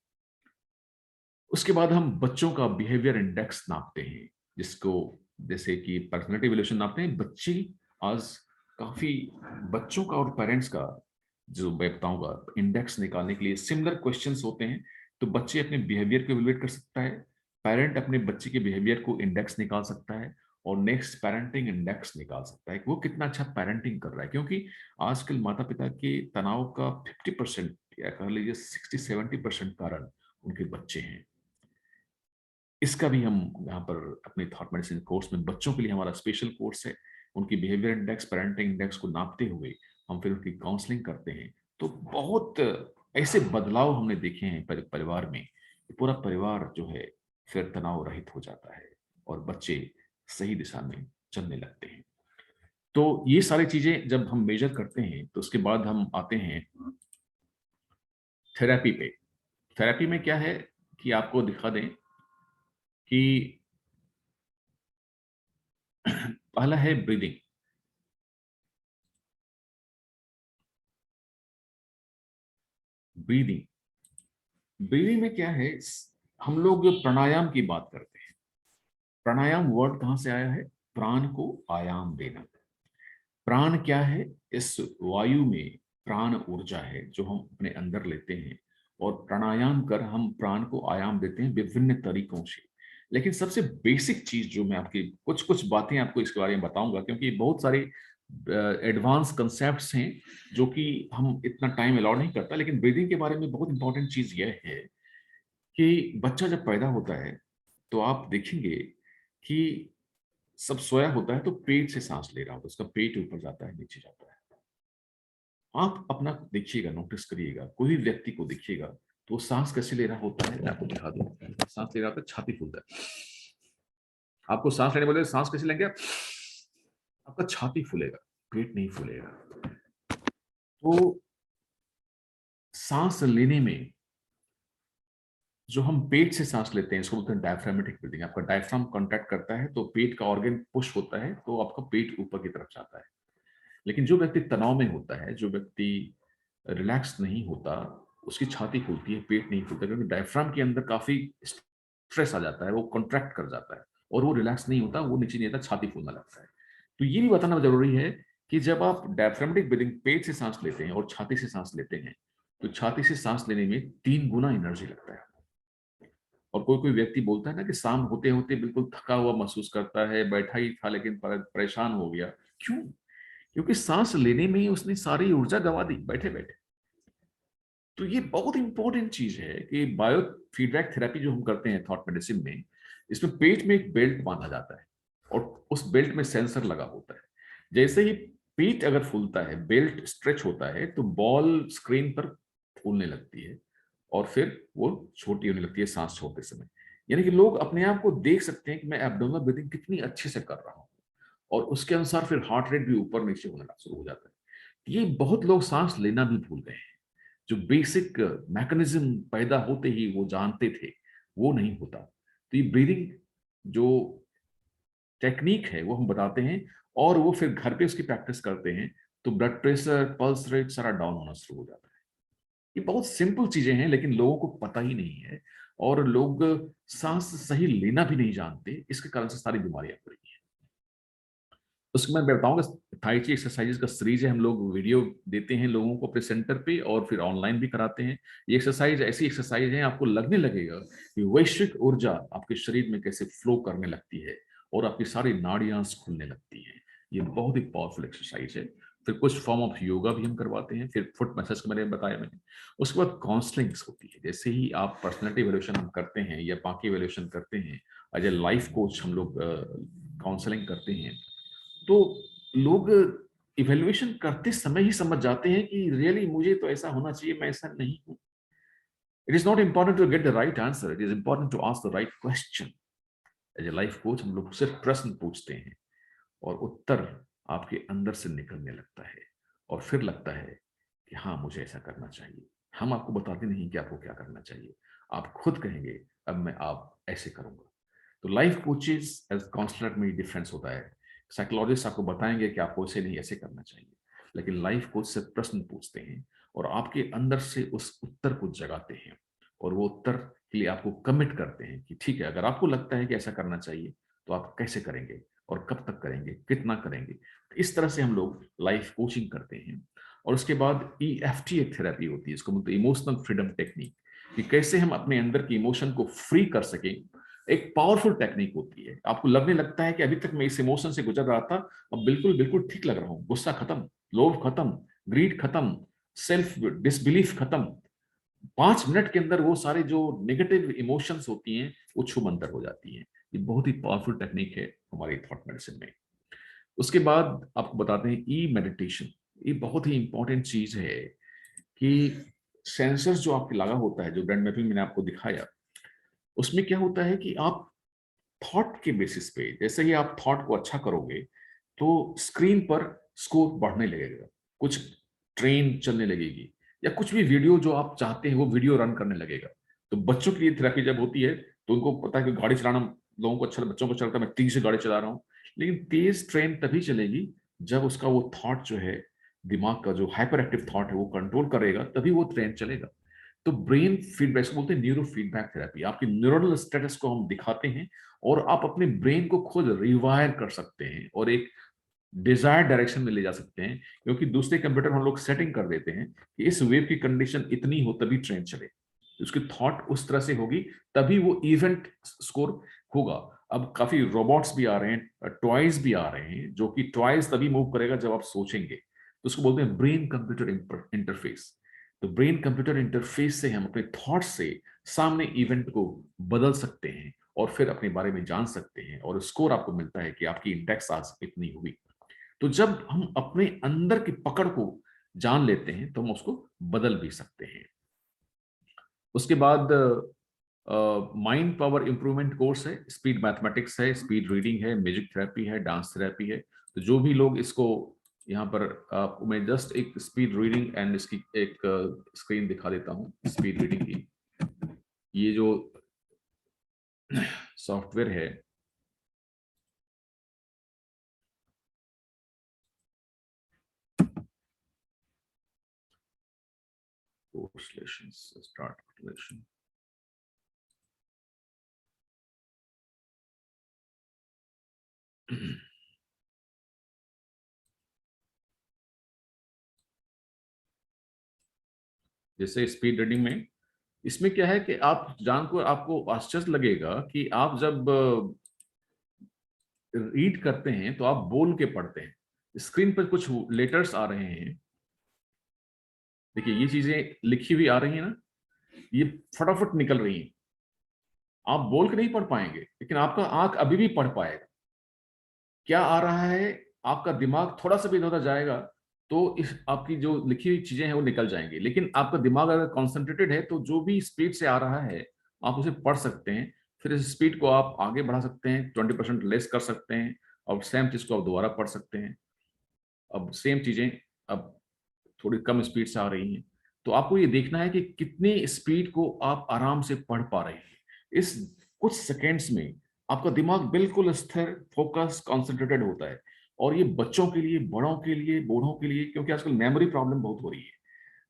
उसके बाद हम बच्चों का बिहेवियर इंडेक्स नापते हैं, जिसको जैसे कि पर्सनैलिटी इवैल्यूएशन नापते हैं बच्चे। आज काफी बच्चों का और पेरेंट्स का जो मैं बताऊंगा इंडेक्स निकालने के लिए सिमिलर क्वेश्चंस होते हैं। तो बच्चे अपने बिहेवियर को इवैल्यूएट कर सकता है, पेरेंट अपने बच्चे के बिहेवियर को इंडेक्स निकाल सकता है, और नेक्स्ट पेरेंटिंग इंडेक्स निकाल सकता है कि वो कितना अच्छा पेरेंटिंग कर रहा है। क्योंकि आजकल माता पिता के तनाव का 50% या कह लीजिए 60-70% कारण उनके बच्चे हैं। इसका भी हम यहाँ पर अपने थॉट मेडिसिन कोर्स में, बच्चों के लिए हमारा स्पेशल कोर्स है, उनकी बिहेवियर इंडेक्स, पेरेंटिंग इंडेक्स को नापते हुए हम फिर उनकी काउंसलिंग करते हैं। तो बहुत ऐसे बदलाव हमने देखे हैं परिवार में, पूरा परिवार जो है फिर तनाव रहित हो जाता है और बच्चे सही दिशा में चलने लगते हैं। तो ये सारी चीजें जब हम मेजर करते हैं तो उसके बाद हम आते हैं थेरेपी पे। थेरेपी में क्या है कि आपको दिखा दें कि पहला है ब्रीदिंग। ब्रीदिंग ब्रीदिंग में क्या है, हम लोग प्राणायाम की बात करते हैं। प्राणायाम वर्ड कहां से आया है, प्राण को आयाम देना। प्राण क्या है, इस वायु में प्राण ऊर्जा है जो हम अपने अंदर लेते हैं, और प्राणायाम कर हम प्राण को आयाम देते हैं विभिन्न तरीकों से। लेकिन सबसे बेसिक चीज जो मैं आपकी कुछ कुछ बातें आपको इसके बारे में बताऊंगा, क्योंकि बहुत सारे एडवांस कंसेप्ट्स हैं जो कि हम इतना टाइम अलाउ नहीं करता, लेकिन ब्रीदिंग के बारे में बहुत इंपॉर्टेंट चीज यह है कि बच्चा जब पैदा होता है तो आप देखेंगे कि सब सोया होता है तो पेट से सांस ले रहा होता है, उसका पेट ऊपर जाता है नीचे जाता है। आप अपना देखिएगा, नोटिस करिएगा, कोई व्यक्ति को देखिएगा तो सांस कैसे ले रहा होता है, मैं आपको दिखा दूं। सांस ले रहा होता है, छाती फूलता है। आपको सांस लेने बोले सांस कैसे लेंगे, आपका छाती फूलेगा, पेट नहीं फूलेगा। तो सांस लेने में जो हम पेट से सांस लेते हैं इसको बोलते हैं डायफ्रामेटिक ब्रीदिंग। आपका डायफ्राम कॉन्ट्रैक्ट करता है तो पेट का ऑर्गन पुश होता है तो आपका पेट ऊपर की तरफ जाता है। लेकिन जो व्यक्ति तनाव में होता है, जो व्यक्ति रिलैक्स नहीं होता, उसकी छाती फूलती है, पेट नहीं फूलता, क्योंकि डायफ्राम के अंदर काफी स्ट्रेस आ जाता है, वो कॉन्ट्रैक्ट कर जाता है और वो रिलैक्स नहीं होता, वो नीचे नहीं आता, छाती फूलने लगता है। तो ये भी बताना जरूरी है कि जब आप डायफ्रामेटिक ब्रीदिंग पेट से सांस लेते हैं और छाती से सांस लेते हैं तो छाती से सांस लेने में 3 गुना एनर्जी लगता है। और कोई कोई व्यक्ति बोलता है ना कि शाम होते होते बिल्कुल थका हुआ महसूस करता है, बैठा ही था लेकिन परेशान हो गया। क्यों? क्योंकि सांस लेने में ही उसने सारी ऊर्जा गवा दी बैठे बैठे। तो ये बहुत इंपॉर्टेंट चीज है कि बायो फीडबैक थेरेपी जो हम करते हैं थॉट मेडिसिन में, इसमें पेट में एक बेल्ट बांधा जाता है और उस बेल्ट में सेंसर लगा होता है। जैसे ही पेट अगर फूलता है, बेल्ट स्ट्रेच होता है, तो बॉल स्क्रीन पर फूलने लगती है और फिर वो छोटी होने लगती है सांस छोड़ते समय। यानी कि लोग अपने आप को देख सकते हैं कि मैं एब्डोमिनल ब्रीथिंग कितनी अच्छे से कर रहा हूँ और उसके अनुसार फिर हार्ट रेट भी ऊपर नीचे होना शुरू हो जाता है। ये बहुत लोग सांस लेना भी भूल गए हैं। जो बेसिक मैकेनिज्म पैदा होते ही वो जानते थे, वो नहीं होता। तो ये ब्रीदिंग जो टेक्निक है वो हम बताते हैं और वो फिर घर पे उसकी प्रैक्टिस करते हैं तो ब्लड प्रेशर, पल्स रेट सारा डाउन होना शुरू हो जाता है। ये बहुत सिंपल चीजें हैं लेकिन लोगों को पता ही नहीं है और लोग सांस सही लेना भी नहीं जानते, इसके कारण से सारी बीमारियां हो रही हैं। उसके मैं बताऊंगा, थाई ची एक्सरसाइजेस का सीरीज है, हम लोग वीडियो देते हैं लोगों को अपने सेंटर पे और फिर ऑनलाइन भी कराते हैं। ये एक्सरसाइज ऐसी एक्सरसाइज है आपको लगने लगेगा कि वैश्विक ऊर्जा आपके शरीर में कैसे फ्लो करने लगती है और आपकी सारी नाड़ियां खुलने लगती हैं। ये बहुत ही पावरफुल एक्सरसाइज है। फिर कुछ फॉर्म ऑफ योगा भी हम करवाते हैं, फिर फुट मसाज के बारे में बताया मैंने। उसके बाद काउंसलिंग होती है। जैसे ही आप पर्सनैलिटी इवैल्यूएशन हम करते हैं या बाकी इवैल्यूएशन करते हैं, एज ए लाइफ कोच हम लोग काउंसलिंग करते हैं, तो लोग इवैल्यूएशन करते समय ही समझ जाते हैं कि रियली मुझे तो ऐसा होना चाहिए, मैं ऐसा नहीं हूं। It is not important to get the right answer, it is important to ask the right question. As a life coach हम लोग सिर्फ प्रश्न पूछते हैं और उत्तर आपके अंदर से निकलने लगता है और फिर लगता है कि हाँ मुझे ऐसा करना चाहिए। हम आपको बताते नहीं कि आपको क्या करना चाहिए, आप खुद कहेंगे अब मैं आप ऐसे करूंगा। तो लाइफ कोचेस एज काउंसलर में डिफरेंस होता है। साइकोलॉजिस्ट आपको बताएंगे कि आपको ऐसे नहीं ऐसे करना चाहिए, लेकिन लाइफ कोच से प्रश्न पूछते हैं और आपके अंदर से उस उत्तर को जगाते हैं और वो उत्तर के लिए आपको कमिट करते हैं कि ठीक है, अगर आपको लगता है कि ऐसा करना चाहिए तो आप कैसे करेंगे और कब तक करेंगे, कितना करेंगे। तो इस तरह से हम लोग लाइफ कोचिंग करते हैं। और उसके बाद EFT एक थेरेपी होती है, इसको बोलते हैं इमोशनल फ्रीडम टेक्निक, कि कैसे हम अपने अंदर की इमोशन को फ्री कर सकें। एक पावरफुल टेक्निक होती है। आपको लगने लगता है कि अभी तक मैं इस इमोशन से गुजर रहा था, अब बिल्कुल बिल्कुल ठीक लग रहा हूँ, गुस्सा खत्म, लोभ खत्म, ग्रीड खत्म, सेल्फ डिसबिलीफ खत्म। 5 मिनट के अंदर वो सारे जो नेगेटिव इमोशंस होती हैं वो छूमंतर हो जाती हैं। ये बहुत ही पावरफुल टेक्निक है हमारी थॉट मेडिसिन में। उसके बाद आपको बताते हैं मेडिटेशन। ये बहुत ही इंपॉर्टेंट चीज है कि सेंसर्स जो आपके लगा होता है, जो ब्रेन मैपिंग मैंने आपको दिखाया, उसमें क्या होता है कि आप थॉट के बेसिस पे, जैसे ही आप थॉट को अच्छा करोगे तो स्क्रीन पर स्कोर बढ़ने लगेगा, कुछ ट्रेन चलने लगेगी या कुछ भी वीडियो जो आप चाहते हैं वो वीडियो रन करने लगेगा। तो बच्चों के लिए थेरेपी जब होती है तो उनको पता है कि गाड़ी चलाना लोगों को अच्छा, बच्चों को चलता है मैं तेज से गाड़ी चला रहा हूँ, लेकिन तेज ट्रेन तभी चलेगी जब उसका वो थॉट जो है, दिमाग का जो हाइपर एक्टिव थॉट है वो कंट्रोल करेगा, तभी वो ट्रेन चलेगा। तो ब्रेन फीडबैक बोलते हैं न्यूरो फीडबैक थेरेपी। आपकी न्यूरल स्टेटस को हम दिखाते हैं और आप अपने ब्रेन को खुद रिवायर कर सकते हैं और एक डिजायर्ड डायरेक्शन में ले जा सकते हैं, क्योंकि दूसरे कंप्यूटर हम लोग सेटिंग कर देते हैं कि इस वेव की कंडीशन इतनी हो तभी ट्रेन चले, उसकी थॉट उस तरह से होगी तभी वो इवेंट स्कोर होगा। अब काफी रोबोट्स भी आ रहे हैं, टॉयज भी आ रहे हैं, जो कि टॉयज तभी मूव करेगा जब आप सोचेंगे, तो उसको बोलते हैं ब्रेन कंप्यूटर इंटरफेस। तो ब्रेन कंप्यूटर इंटरफेस से हम अपने थॉट से सामने इवेंट को बदल सकते हैं और फिर अपने बारे में जान सकते हैं, और स्कोर आपको मिलता है कि आपकी इंडेक्स आज इतनी हुई। तो जब हम अपने अंदर की पकड़ को जान लेते हैं तो हम उसको बदल भी सकते हैं। उसके बाद माइंड पावर इंप्रूवमेंट कोर्स है, स्पीड मैथमेटिक्स है, स्पीड रीडिंग है, म्यूजिक थेरेपी है, डांस थेरेपी है। तो जो भी लोग इसको यहाँ पर मैं जस्ट एक स्पीड रीडिंग एंड इसकी एक स्क्रीन दिखा देता हूँ स्पीड रीडिंग की। ये जो सॉफ्टवेयर है, कोर्स लेशंस स्टार्ट लेशन, जैसे स्पीड रीडिंग में इसमें क्या है कि आप जान को आपको आश्चर्य लगेगा कि आप जब रीड करते हैं तो आप बोल के पढ़ते हैं। स्क्रीन पर कुछ लेटर्स आ रहे हैं, देखिए ये चीजें लिखी हुई आ रही है ना, ये फटाफट निकल रही हैं। आप बोल के नहीं पढ़ पाएंगे, लेकिन आपका आंख अभी भी पढ़ पाएगा क्या आ रहा है। आपका दिमाग थोड़ा सा भी इधर उधर जाएगा तो इस आपकी जो लिखी हुई चीजें हैं वो निकल जाएंगी, लेकिन आपका दिमाग अगर कॉन्सेंट्रेटेड है तो जो भी स्पीड से आ रहा है आप उसे पढ़ सकते हैं। फिर इस स्पीड को आप आगे बढ़ा सकते हैं, 20% लेस कर सकते हैं, और सेम चीज को आप दोबारा पढ़ सकते हैं। अब सेम चीजें अब थोड़ी कम स्पीड से आ रही हैं, तो आपको ये देखना है कि कितनी स्पीड को आप आराम से पढ़ पा रहे हैं। इस कुछ सेकेंड्स में आपका दिमाग बिल्कुल स्थिर, फोकस, कॉन्सेंट्रेटेड होता है। और ये बच्चों के लिए, बड़ों के लिए, बूढ़ों के लिए, क्योंकि आजकल मेमोरी प्रॉब्लम बहुत हो रही है।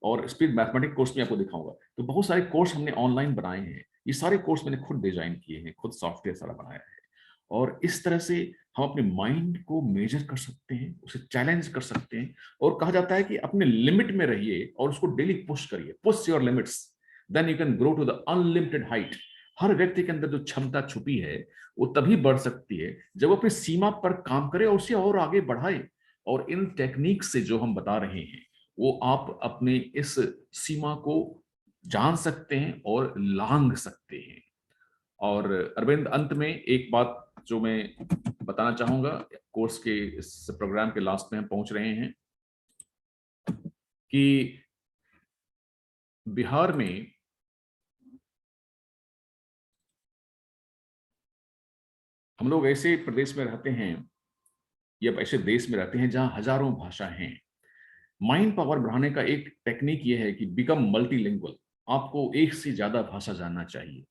और स्पीड मैथमेटिक्स कोर्स में आपको दिखाऊंगा, तो बहुत सारे कोर्स हमने ऑनलाइन बनाए हैं। ये सारे कोर्स मैंने खुद डिजाइन किए हैं, खुद सॉफ्टवेयर सारा बनाया है। और इस तरह से हम अपने माइंड को मेजर कर सकते हैं, उसे चैलेंज कर सकते हैं। और कहा जाता है कि अपने लिमिट में रहिए और उसको डेली पुश करिए, push your limits, then you can grow to the unlimited height. हर व्यक्ति के अंदर जो क्षमता छुपी है वो तभी बढ़ सकती है जब वो अपनी सीमा पर काम करे और उसे और आगे बढ़ाए। और इन टेक्निक से जो हम बता रहे हैं वो आप अपने इस सीमा को जान सकते हैं और लांघ सकते हैं। और अरविंद, अंत में एक बात जो मैं बताना चाहूंगा, कोर्स के इस प्रोग्राम के लास्ट में हम पहुंच रहे हैं, कि बिहार में हम लोग ऐसे प्रदेश में रहते हैं या ऐसे देश में रहते हैं जहां हजारों भाषा हैं। माइंड पावर बढ़ाने का एक टेक्निक यह है कि बिकम मल्टीलिंगुअल। आपको एक से ज्यादा भाषा जानना चाहिए।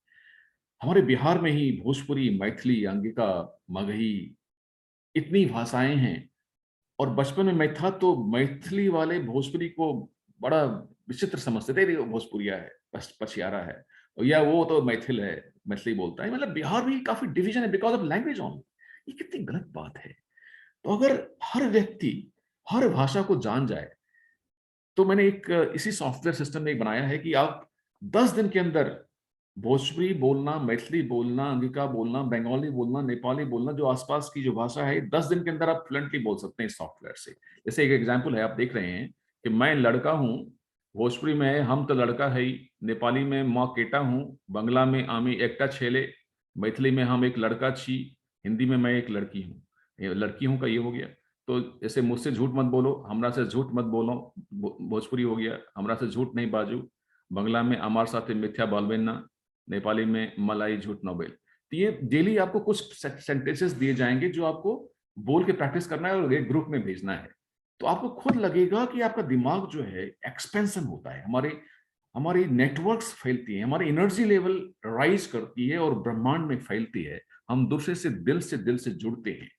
हमारे बिहार में ही भोजपुरी, मैथिली, अंगिका, मगही, इतनी भाषाएं हैं। और बचपन में मैं था तो मैथिली वाले भोजपुरी को बड़ा विचित्र समझते थे, वो भोजपुरिया है, पछियारा है, और या वो तो मैथिल है, मैथिली बोलता है। मतलब बिहार में काफी डिवीजन है बिकॉज ऑफ लैंग्वेज ऑनली। ये कितनी गलत बात है। तो अगर हर व्यक्ति हर भाषा को जान जाए, तो मैंने एक इसी सॉफ्टवेयर सिस्टम में एक बनाया है कि आप 10 दिन के अंदर भोजपुरी बोलना, मैथिली बोलना, अंगिका बोलना, बंगाली बोलना, नेपाली बोलना, जो आसपास की जो भाषा है, 10 दिन के अंदर आप फ्लुएंटली बोल सकते हैं इस सॉफ्टवेयर से। जैसे एक एग्जांपल है, आप देख रहे हैं कि मैं लड़का हूँ, भोजपुरी में है हम तो लड़का है ही, नेपाली में माँ केटा हूँ, बंगला में आमी एकटा छेले, मैथिली में हम एक लड़का छी, हिंदी में मैं एक लड़की हूँ। ये लड़की हूँ का ये हो गया। तो जैसे मुझसे झूठ मत बोलो, हमरा से झूठ मत बोलो, भोजपुरी हो गया, हमरा से झूठ नहीं बाजू। बंगला में अमार साथे मिथ्या बालबेना, नेपाली में मलाई झूठ नोबेल। तो ये डेली आपको कुछ सेंटेंसेस दिए जाएंगे जो आपको बोल के प्रैक्टिस करना है और एक ग्रुप में भेजना है। तो आपको खुद लगेगा कि आपका दिमाग जो है एक्सपेंशन होता है, हमारे हमारी नेटवर्क्स फैलती है, हमारी एनर्जी लेवल राइज करती है और ब्रह्मांड में फैलती है। हम दूसरे से दिल से जुड़ते हैं।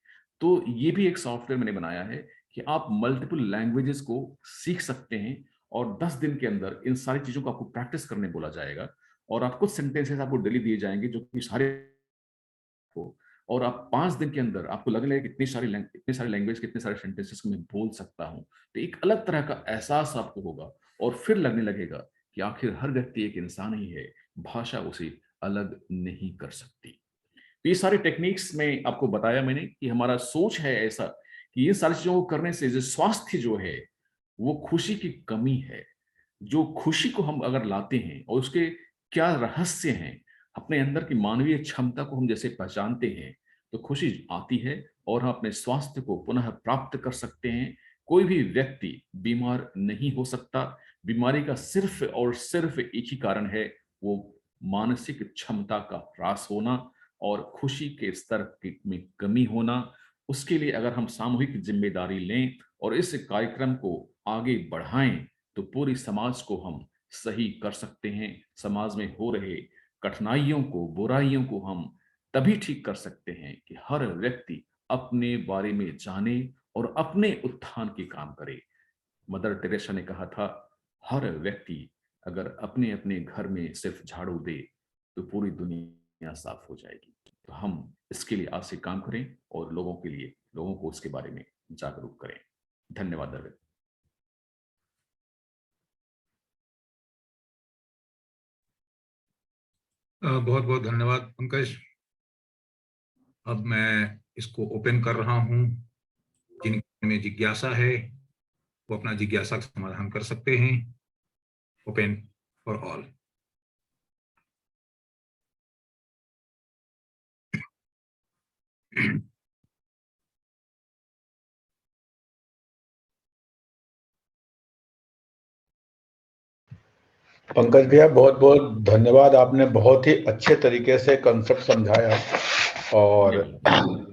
तो ये भी एक सॉफ्टवेयर मैंने बनाया है कि आप मल्टीपल लैंग्वेजेस को सीख सकते हैं। और 10 दिन के अंदर इन सारी चीजों को आपको प्रैक्टिस करने बोला जाएगा। और आप कुछ सेंटेंसेस आपको डेली दिए जाएंगे जो कि सारे को, और आप 5 दिन के अंदर आपको लगने लगे इतनी सारी लैंग्वेज, कितने सारे सेंटेंसेस मैं बोल सकता हूँ। तो एक अलग तरह का एहसास आपको होगा और फिर लगने लगेगा कि आखिर हर व्यक्ति एक इंसान ही है, भाषा उसे अलग नहीं कर सकती। तो ये सारे टेक्निक्स में आपको बताया मैंने कि हमारा सोच है ऐसा कि ये सारी चीजों को करने से जो स्वास्थ्य जो है वो खुशी की कमी है। जो खुशी को हम अगर लाते हैं और उसके क्या रहस्य हैं, अपने अंदर की मानवीय क्षमता को हम जैसे पहचानते हैं तो खुशी आती है और हम अपने स्वास्थ्य को पुनः प्राप्त कर सकते हैं। कोई भी व्यक्ति बीमार नहीं हो सकता। बीमारी का सिर्फ और सिर्फ एक ही कारण है, वो मानसिक क्षमता का ह्रास होना और खुशी के स्तर में कमी होना। उसके लिए अगर हम सामूहिक जिम्मेदारी लें और इस कार्यक्रम को आगे बढ़ाएं तो पूरी समाज को हम सही कर सकते हैं। समाज में हो रहे कठिनाइयों को, बुराइयों को हम तभी ठीक कर सकते हैं कि हर व्यक्ति अपने बारे में जाने और अपने उत्थान की काम करे। मदर टेरेसा ने कहा था, हर व्यक्ति अगर अपने अपने घर में सिर्फ झाड़ू दे तो पूरी दुनिया साफ हो जाएगी। तो हम इसके लिए आज से काम करें और लोगों को उसके बारे में जागरूक करें। धन्यवाद अरविंद। बहुत बहुत धन्यवाद पंकज। अब मैं इसको ओपन कर रहा हूं। जिनमें जिज्ञासा है वो अपना जिज्ञासा का समाधान कर सकते हैं। Open for all. पंकज भैया बहुत बहुत धन्यवाद, आपने बहुत ही अच्छे तरीके से कंसेप्ट समझाया। और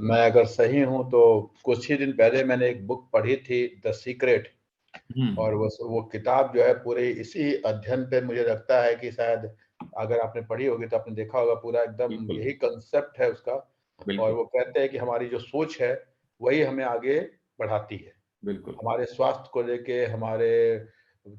मैं अगर सही हूं तो कुछ ही दिन पहले मैंने एक बुक पढ़ी थी, द सीक्रेट, और वो किताब जो है पूरे इसी अध्ययन पे मुझे लगता है कि शायद अगर आपने पढ़ी होगी तो आपने देखा होगा, पूरा एकदम यही कंसेप्ट है उसका। और वो कहते हैं कि हमारी जो सोच है वही हमें आगे बढ़ाती है, बिल्कुल हमारे स्वास्थ्य को लेके, हमारे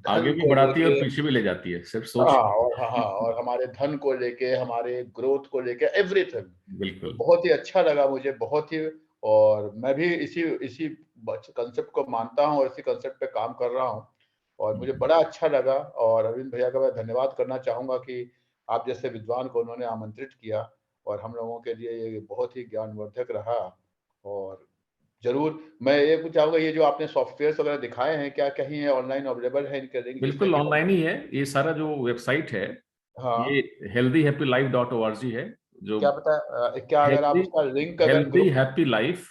आगे धन भी को बढ़ाती है और लेके। पीछे भी ले जाती है, सिर्फ सोच। और हमारे धन को लेके, हमारे ग्रोथ को लेके, एवरीथिंग। बिल्कुल बहुत ही अच्छा लगा मुझे, बहुत ही। और मैं भी इसी इसी कंसेप्ट को मानता हूँ और इसी कंसेप्ट पे काम कर रहा हूँ और मुझे बड़ा अच्छा लगा। और अरविंद भैया का मैं धन्यवाद करना चाहूंगा कि आप जैसे विद्वान को उन्होंने आमंत्रित किया और हम लोगों के लिए ये बहुत ही ज्ञानवर्धक रहा। और जरूर मैं ये पूछ चाहूंगा, ये जो आपने सॉफ्टवेयर वगैरह दिखाए हैं, क्या कहीं ऑनलाइन अवेलेबल है इनके लिंक, जिससे बिल्कुल कि ऑनलाइन ही है ये सारा जो वेबसाइट है। ये हाँ, healthyhappylife.org है। जो क्या पता क्या अगर आप हेल्दी उसका लिंक अगर हेल्दी ग्रुप, हैप्पी लाइफ।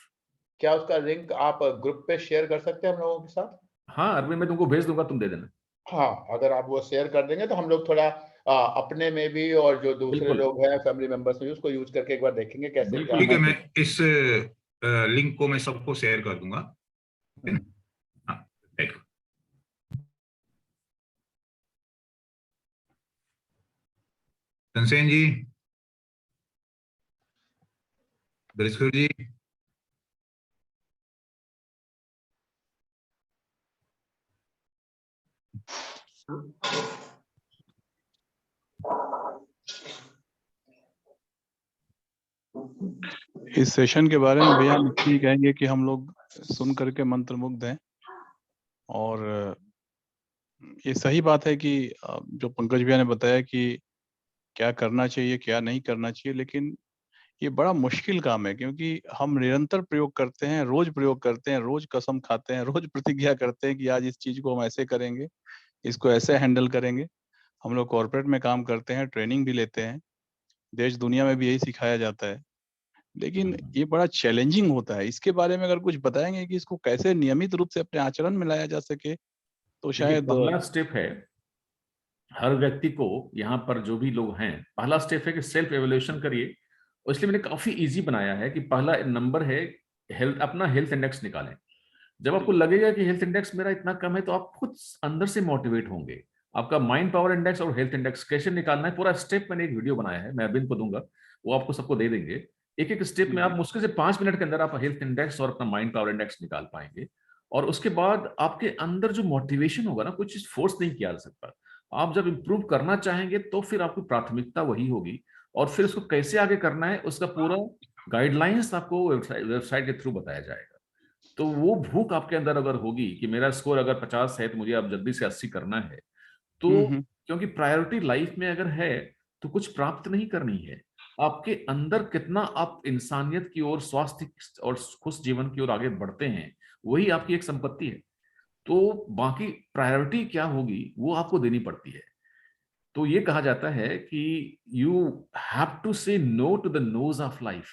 क्या उसका लिंक आप ग्रुप पे शेयर कर सकते हैं हम लोगों के साथ? हाँ अरविंद, मैं तुमको भेज दूंगा, तुम दे देना। हाँ, अगर आप वो शेयर कर देंगे तो हम लोग थोड़ा अपने में भी और जो दूसरे बिल्कुल लोग हैं फैमिली मेंबर्स में भी उसको यूज करके एक बार देखेंगे कैसे क्या बिल्कुल ठीक है, है। मैं बिल्कुल। इस लिंक को मैं सबको शेयर कर दूंगा। है ना? हाँ, right। कंसेन जी, बृहस्पति जी, इस सेशन के बारे में भैया हम इतनी कहेंगे कि हम लोग सुन करके मंत्रमुग्ध हैं। और ये सही बात है कि जो पंकज भैया ने बताया कि क्या करना चाहिए क्या नहीं करना चाहिए, लेकिन ये बड़ा मुश्किल काम है क्योंकि हम निरंतर प्रयोग करते हैं, रोज प्रयोग करते हैं, रोज कसम खाते हैं, रोज प्रतिज्ञा करते हैं कि आज इस चीज को हम ऐसे करेंगे, इसको ऐसे हैंडल करेंगे। हम लोग कॉर्पोरेट में काम करते हैं, ट्रेनिंग भी लेते हैं, देश दुनिया में भी यही सिखाया जाता है, लेकिन ये बड़ा चैलेंजिंग होता है। इसके बारे में अगर कुछ बताएंगे कि इसको कैसे नियमित रूप से अपने आचरण में लाया जा सके तो देखिए शायद। पहला स्टेप है, हर व्यक्ति को यहाँ पर जो भी लोग हैं, पहला स्टेप है कि सेल्फ एवोल्यूशन करिए। और इसलिए मैंने काफी इजी बनाया है कि पहला नंबर है अपना हेल्थ इंडेक्स निकालें। जब आपको लगेगा कि हेल्थ इंडेक्स मेरा इतना कम है तो आप खुद अंदर से मोटिवेट होंगे। आपका माइंड पावर इंडेक्स और हेल्थ इंडेक्स कैसे निकालना है, पूरा स्टेप मैंने एक वीडियो बनाया है, मैं अरविंद को दूंगा, वो आपको सबको दे देंगे। एक एक स्टेप में आप मुश्किल से 5 मिनट के अंदर आप हेल्थ इंडेक्स और अपना माइंड पावर इंडेक्स निकाल पाएंगे। और उसके बाद आपके अंदर जो मोटिवेशन होगा ना, कुछ चीज फोर्स नहीं किया जा सकता। आप जब इंप्रूव करना चाहेंगे तो फिर आपकी प्राथमिकता वही होगी। और फिर उसको कैसे आगे करना है उसका पूरा गाइडलाइंस आपको वेबसाइट के थ्रू बताया जाएगा। तो वो भूख आपके अंदर अगर होगी कि मेरा स्कोर अगर 50 है तो मुझे अब जल्दी से 80 करना है, तो हम्म। क्योंकि प्रायोरिटी लाइफ में अगर है तो कुछ प्राप्त नहीं करनी है, आपके अंदर कितना आप इंसानियत की ओर, स्वास्थ्य और खुश जीवन की ओर आगे बढ़ते हैं, वही आपकी एक संपत्ति है। तो बाकी प्रायोरिटी क्या होगी वो आपको देनी पड़ती है। तो ये कहा जाता है कि you have to say no to the noes of life,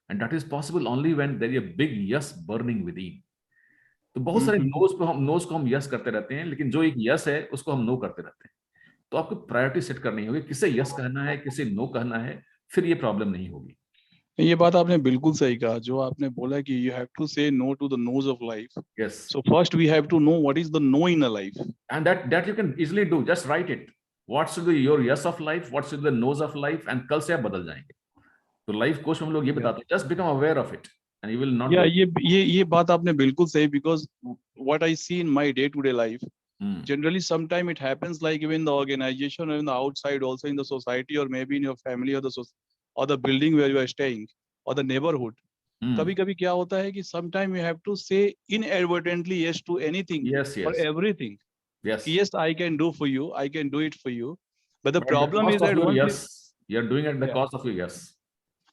and that is possible only when there is a big yes burning within. तो बहुत सारे नोज को हम यस करते रहते हैं, लेकिन जो एक यस है उसको हम नो करते रहते हैं। तो आपको प्रायोरिटी सेट करनी होगी, किसे यस कहना है, किसे नो कहना है, फिर ये प्रॉब्लम नहीं होगी। ये बात आपने बिल्कुल सही कहा, जो आपने बोला कि you have to say no to the noes of life. Yes, so first we have to know what is the no in a life, and that you can easily do, just write it, what should be your yes of life, what should be the noes of life, and कल से आप बदल जाएंगे। तो लाइफ कोच में हम लोग ये बताते हैं, just become aware of it and you will not. या ये बात आपने बिल्कुल सही, because what I see in my day to day life, generally sometime it happens like even the organization or in the outside, also in the society, or maybe in your family, or the building where you are staying, or the neighborhood. कभी कभी क्या होता है कि sometime you have to say inadvertently yes to anything Yes, or yes, everything. yes. Yes, I can do for you, I can do it for you, but the But at the problem is cost of that your once yes, you're doing it at the yeah, cost of your yes.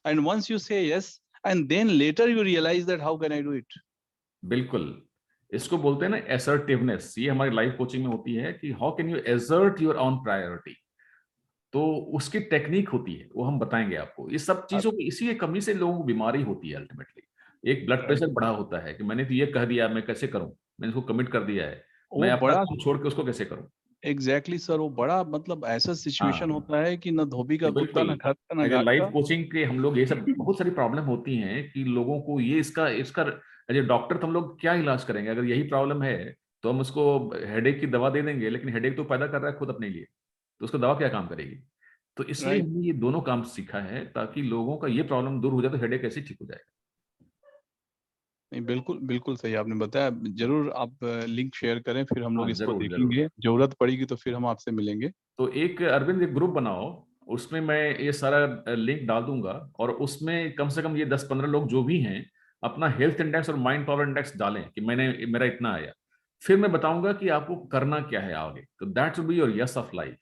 and once you say yes, and then later you realize that how can I do it. बिल्कुल, इसको बोलते हैं ना assertiveness। ये हमारी लाइफ कोचिंग में होती है कि how can you assert your own priority। तो उसकी टेक्निक होती है, वो हम बताएंगे आपको। ये सब चीजों की इसी कमी से लोगों को बीमारी होती है अल्टीमेटली। एक ब्लड प्रेशर बढ़ा होता है कि मैंने तो ये कह दिया, मैं कैसे करूं, मैंने इसको कमिट कर दिया है, मैं वो अपना बड़ा काम छोड़ के उसको कैसे करूं। एग्जैक्टली सर, वो बड़ा मतलब ऐसा सिचुएशन हाँ, होता है कि न धोबी का कुत्ता, बिल्कुल। न घर का, न एज ए घाट लाइफ का। कोचिंग के हम लोग ये सब बहुत सारी प्रॉब्लम होती हैं कि लोगों को ये इसका इसका एज ए डॉक्टर तो हम लोग क्या इलाज करेंगे। अगर यही प्रॉब्लम है तो हम उसको हेडेक की दवा दे देंगे, लेकिन हेडेक तो पैदा कर रहा है खुद अपने लिए, तो उसको दवा क्या काम करेगी। तो इसलिए राइट, हमने ये दोनों काम सीखा है ताकि लोगों का ये प्रॉब्लम दूर हो जाए, तो हेडेक कैसे ठीक हो जाएगा। नहीं बिल्कुल बिल्कुल सही आपने बताया। जरूर आप लिंक शेयर करें, फिर हम हाँ, लोग इसको जरूर जरूर। देखेंगे, जरूरत पड़ेगी तो फिर हम आपसे मिलेंगे। तो एक अरविंद, एक ग्रुप बनाओ, उसमें मैं ये सारा लिंक डाल दूंगा, और उसमें कम से कम ये 10-15 लोग जो भी हैं अपना हेल्थ इंडेक्स और माइंड पावर इंडेक्स डालें कि मेरा इतना आया। फिर मैं बताऊंगा कि आपको करना क्या है आगे। तो that will be your yes of life,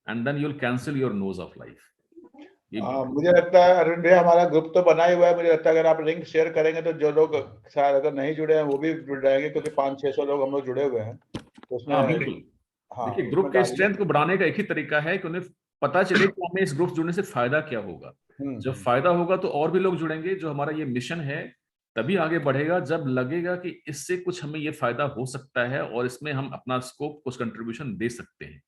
and then you will cancel your noes of life. मुझे लगता है अरविंद भैया, हमारा ग्रुप तो बना ही हुआ है। मुझे लगता है अगर आप लिंक शेयर करेंगे तो जो लोग शायद अगर नहीं जुड़े हैं वो भी जुड़ जाएंगे, क्योंकि 500-600 लोग हम लोग जुड़े हुए हैं, तो उसमें हाँ, बिल्कुल। हाँ देखिए, ग्रुप उसमें के डालिए। स्ट्रेंथ को बढ़ाने का एक ही तरीका है कि उन्हें पता चले कि हमें इस ग्रुप जुड़ने से फायदा क्या होगा। जब फायदा होगा तो और भी लोग जुड़ेंगे। जो हमारा ये मिशन है तभी आगे बढ़ेगा जब लगेगा कि इससे कुछ हमें ये फायदा हो सकता है और इसमें हम अपना स्कोप, कुछ कंट्रीब्यूशन दे सकते हैं।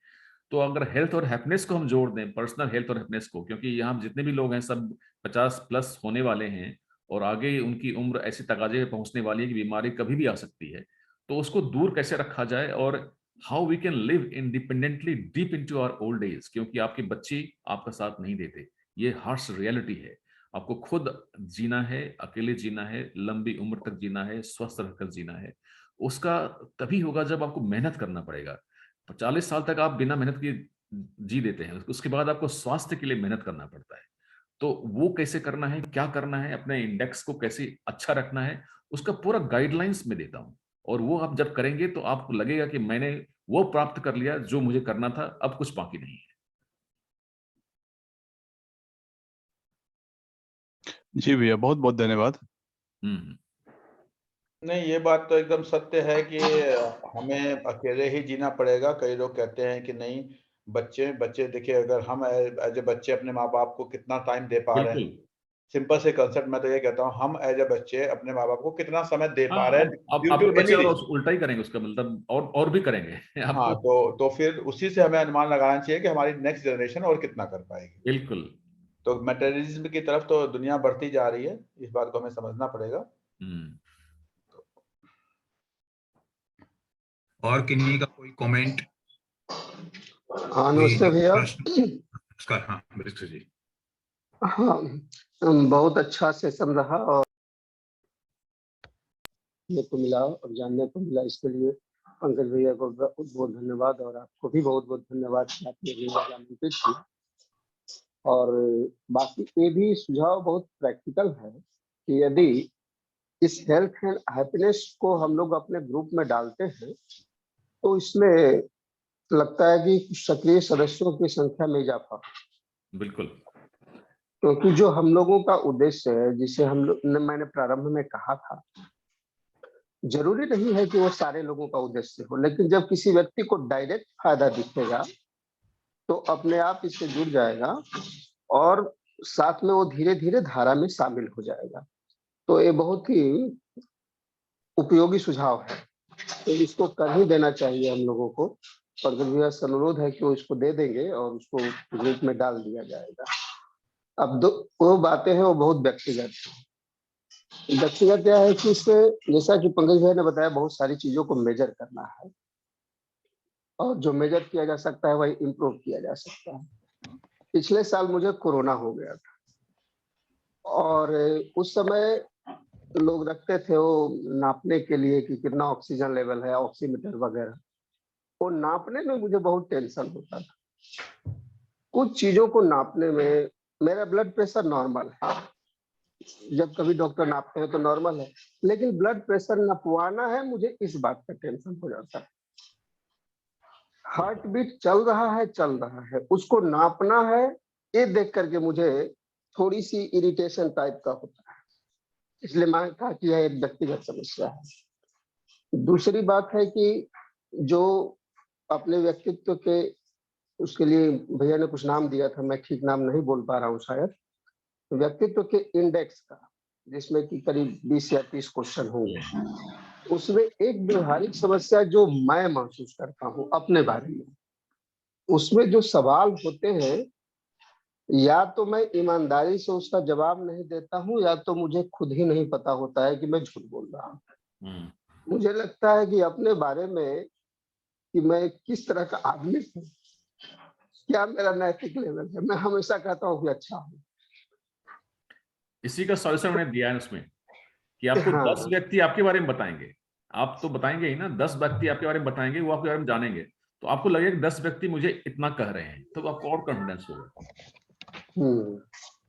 तो अगर हेल्थ और हैप्पीनेस को हम जोड़ दें, पर्सनल हेल्थ और हैप्पीनेस को, क्योंकि यहाँ जितने भी लोग हैं सब 50+ होने वाले हैं और आगे उनकी उम्र ऐसी तकाजे पे पहुंचने वाली है कि बीमारी कभी भी आ सकती है। तो उसको दूर कैसे रखा जाए, और how we can live independently deep into our old age, क्योंकि आपके बच्चे आपका साथ नहीं देते। ये हार्श रियलिटी है। आपको खुद जीना है, अकेले जीना है, लंबी उम्र तक जीना है, स्वस्थ रहकर जीना है। उसका तभी होगा जब आपको मेहनत करना पड़ेगा। 40 साल तक आप बिना मेहनत के जी देते हैं, उसके बाद आपको स्वास्थ्य के लिए मेहनत करना पड़ता है। तो वो कैसे करना है, क्या करना है, अपने इंडेक्स को कैसे अच्छा रखना है, उसका पूरा गाइडलाइंस में देता हूं। और वो आप जब करेंगे तो आपको लगेगा कि मैंने वो प्राप्त कर लिया जो मुझे करना था, अब कुछ बाकी नहीं है। जी भैया, बहुत बहुत धन्यवाद। नहीं, ये बात तो एकदम सत्य है कि हमें अकेले ही जीना पड़ेगा। कई लोग कहते हैं कि नहीं, बच्चे देखिए, अगर हम एज ए बच्चे अपने माँ बाप को कितना टाइम दे पा रहे हैं, बिल्कुल। सिंपल से कंसेप्ट मैं तो ये कहता हूँ, हम एज ए बच्चे अपने माँ बाप को कितना समय दे पा हाँ, रहे हैं अब ड्यू टू आपके बच्चे एनी और रीजन। उल्टा ही करेंगे, उसका मतलब और भी करेंगे हाँ, आपको। तो फिर उसी से हमें अनुमान लगाना चाहिए कि हमारी नेक्स्ट जनरेशन और कितना कर पाएगी। बिल्कुल। तो मटेरियलिज्म की तरफ तो दुनिया बढ़ती जा रही है, इस बात को हमें समझना पड़ेगा। और किन्हीं का कोई कमेंट, हाँ, कोई नमस्ते भैया। प्रश्न? नमस्कार। हाँ बरिस्टर जी। हाँ, बहुत अच्छा सेशन रहा और देखने को मिला और जानने को मिला, इसके लिए पंकज भैया को बहुत बहुत धन्यवाद, और आपको भी बहुत बहुत धन्यवाद कि आपने ये आमंत्रित की। और बाकी ये भी सुझाव बहुत प्रैक्टिकल है कि यदि इस हेल्थ एंड हैप्पीनेस को हम लोग अपने ग्रुप में डालते हैं तो इसमें लगता है कि सक्रिय सदस्यों की संख्या में इजाफा। बिल्कुल। क्योंकि जो हम लोगों का उद्देश्य है, जिसे हम लोग मैंने प्रारंभ में कहा था, जरूरी नहीं है कि वो सारे लोगों का उद्देश्य हो, लेकिन जब किसी व्यक्ति को डायरेक्ट फायदा दिखेगा तो अपने आप इससे जुड़ जाएगा और साथ में वो धीरे धीरे धारा में शामिल हो जाएगा। तो ये बहुत ही उपयोगी सुझाव है, तो इसको कर ही देना चाहिए हम लोगों को। पंकज भैया से अनुरोध है कि वो इसको दे देंगे और उसको ग्रुप में डाल दिया जाएगा। अब वो बातें हैं वो बहुत व्यक्तिगत है। व्यक्तिगत क्या है कि इससे, जैसा कि पंकज भैया ने बताया, बहुत सारी चीजों को मेजर करना है और जो मेजर किया जा सकता है वही इम्प्रूव किया जा सकता है। पिछले साल मुझे कोरोना हो गया था और उस समय लोग रखते थे वो नापने के लिए कि कितना ऑक्सीजन लेवल है, ऑक्सीमीटर वगैरह। वो नापने में मुझे बहुत टेंशन होता था। कुछ चीजों को नापने में, मेरा ब्लड प्रेशर नॉर्मल है, जब कभी डॉक्टर नापते हैं तो नॉर्मल है, लेकिन ब्लड प्रेशर नपवाना है, मुझे इस बात का टेंशन हो जाता है। हार्ट बीट चल रहा है, उसको नापना है, ये देख करके मुझे थोड़ी सी इरिटेशन टाइप का होता है। इसलिए मैं कहा कि यह एक व्यक्तिगत समस्या है। दूसरी बात है कि जो अपने व्यक्तित्व के, उसके लिए भैया ने कुछ नाम दिया था, मैं ठीक नाम नहीं बोल पा रहा हूँ शायद, व्यक्तित्व के इंडेक्स का, जिसमें कि करीब 20 या 30 क्वेश्चन होंगे, उसमें एक व्यवहारिक समस्या जो मैं महसूस करता हूँ अपने बारे में, उसमें जो सवाल होते हैं, या तो मैं ईमानदारी से उसका जवाब नहीं देता हूँ, या तो मुझे खुद ही नहीं पता होता है कि मैं झूठ बोल रहा हूँ। मुझे लगता है कि अपने बारे में कि मैं किस तरह का आदमी हूँ, क्या मेरा नैतिक लेवल है, मैं हमेशा कहता हूँ कि अच्छा हूँ। इसी का सॉल्यूशन मैंने दिया है उसमें कि आपको 10 व्यक्ति आपके बारे में बताएंगे, आप तो बताएंगे ही ना, 10 व्यक्ति आपके बारे में बताएंगे, वो आपके बारे में जानेंगे, तो आपको लगेगा 10 व्यक्ति मुझे इतना कह रहे हैं, तो आपको और कॉन्फिडेंस होगा,